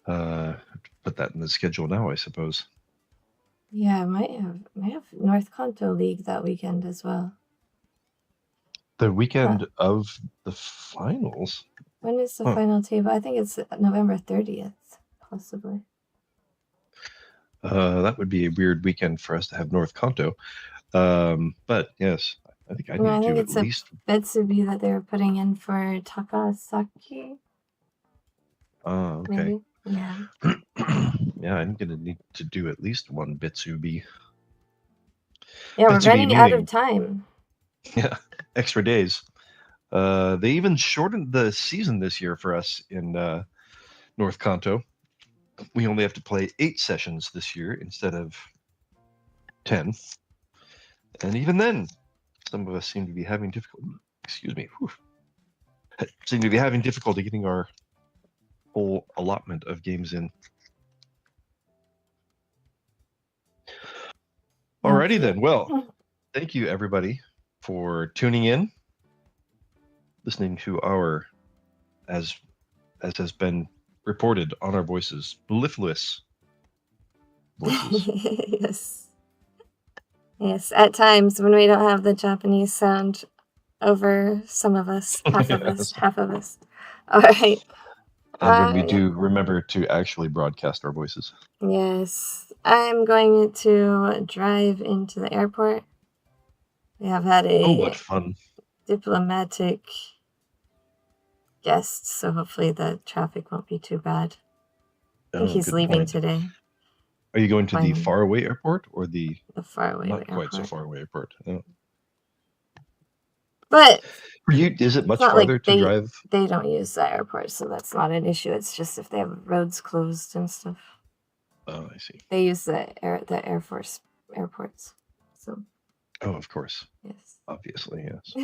Put that in the schedule now, I suppose. Yeah, might have North Kanto League that weekend as well. The weekend of the finals? When is the final table? I think it's November 30th, possibly. That would be a weird weekend for us to have North Kanto. But yes, I think I need to it's at least a Betsubi that they were putting in for Takasaki. Oh, okay. Maybe? Yeah. Yeah, I'm gonna need to do at least one Betsubi. Yeah, we're running out of time. Yeah, extra days. They even shortened the season this year for us in North Kanto. We only have to play 8 sessions this year instead of 10. And even then, some of us seem to be having difficulty. Excuse me. Seem to be having difficulty getting our whole allotment of games in. Alrighty then. Well, thank you everybody for tuning in, listening to our, as has been reported on our voices, mellifluous voices. Yes, at times when we don't have the Japanese sound over some of us, half of us. All right. And when we do, remember to actually broadcast our voices. Yes. I'm going to drive into the airport. We have had what fun. diplomatic guest, so hopefully the traffic won't be too bad. I think he's leaving today. Are you going to the faraway airport or the faraway not airport? Quite so far away airport? Oh. But for you, is it much farther to drive? They don't use the airport, so that's not an issue. It's just if they have roads closed and stuff. Oh, I see. They use the Air Force airports. So. Oh, of course. Yes. Obviously, yes.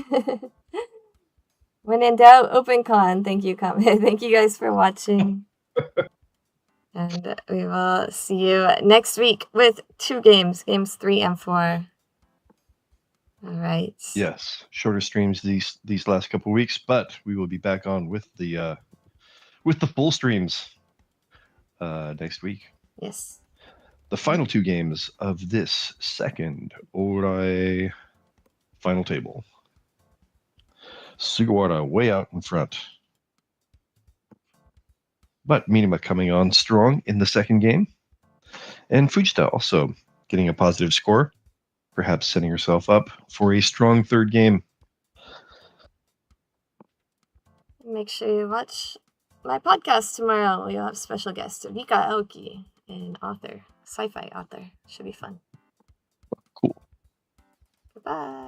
When in doubt, OpenCon. Thank you, Thank you guys for watching. And we will see you next week with 2 games, games 3 and 4. All right. Yes, shorter streams these last couple of weeks, but we will be back on with the full streams next week. Yes. The final 2 games of this second Orai final table. Sugawara way out in front. But Minima coming on strong in the second game. And Fujita also getting a positive score, perhaps setting herself up for a strong third game. Make sure you watch my podcast tomorrow. We'll have special guest Rika Aoki, an author, sci-fi author. Should be fun. Cool. Goodbye.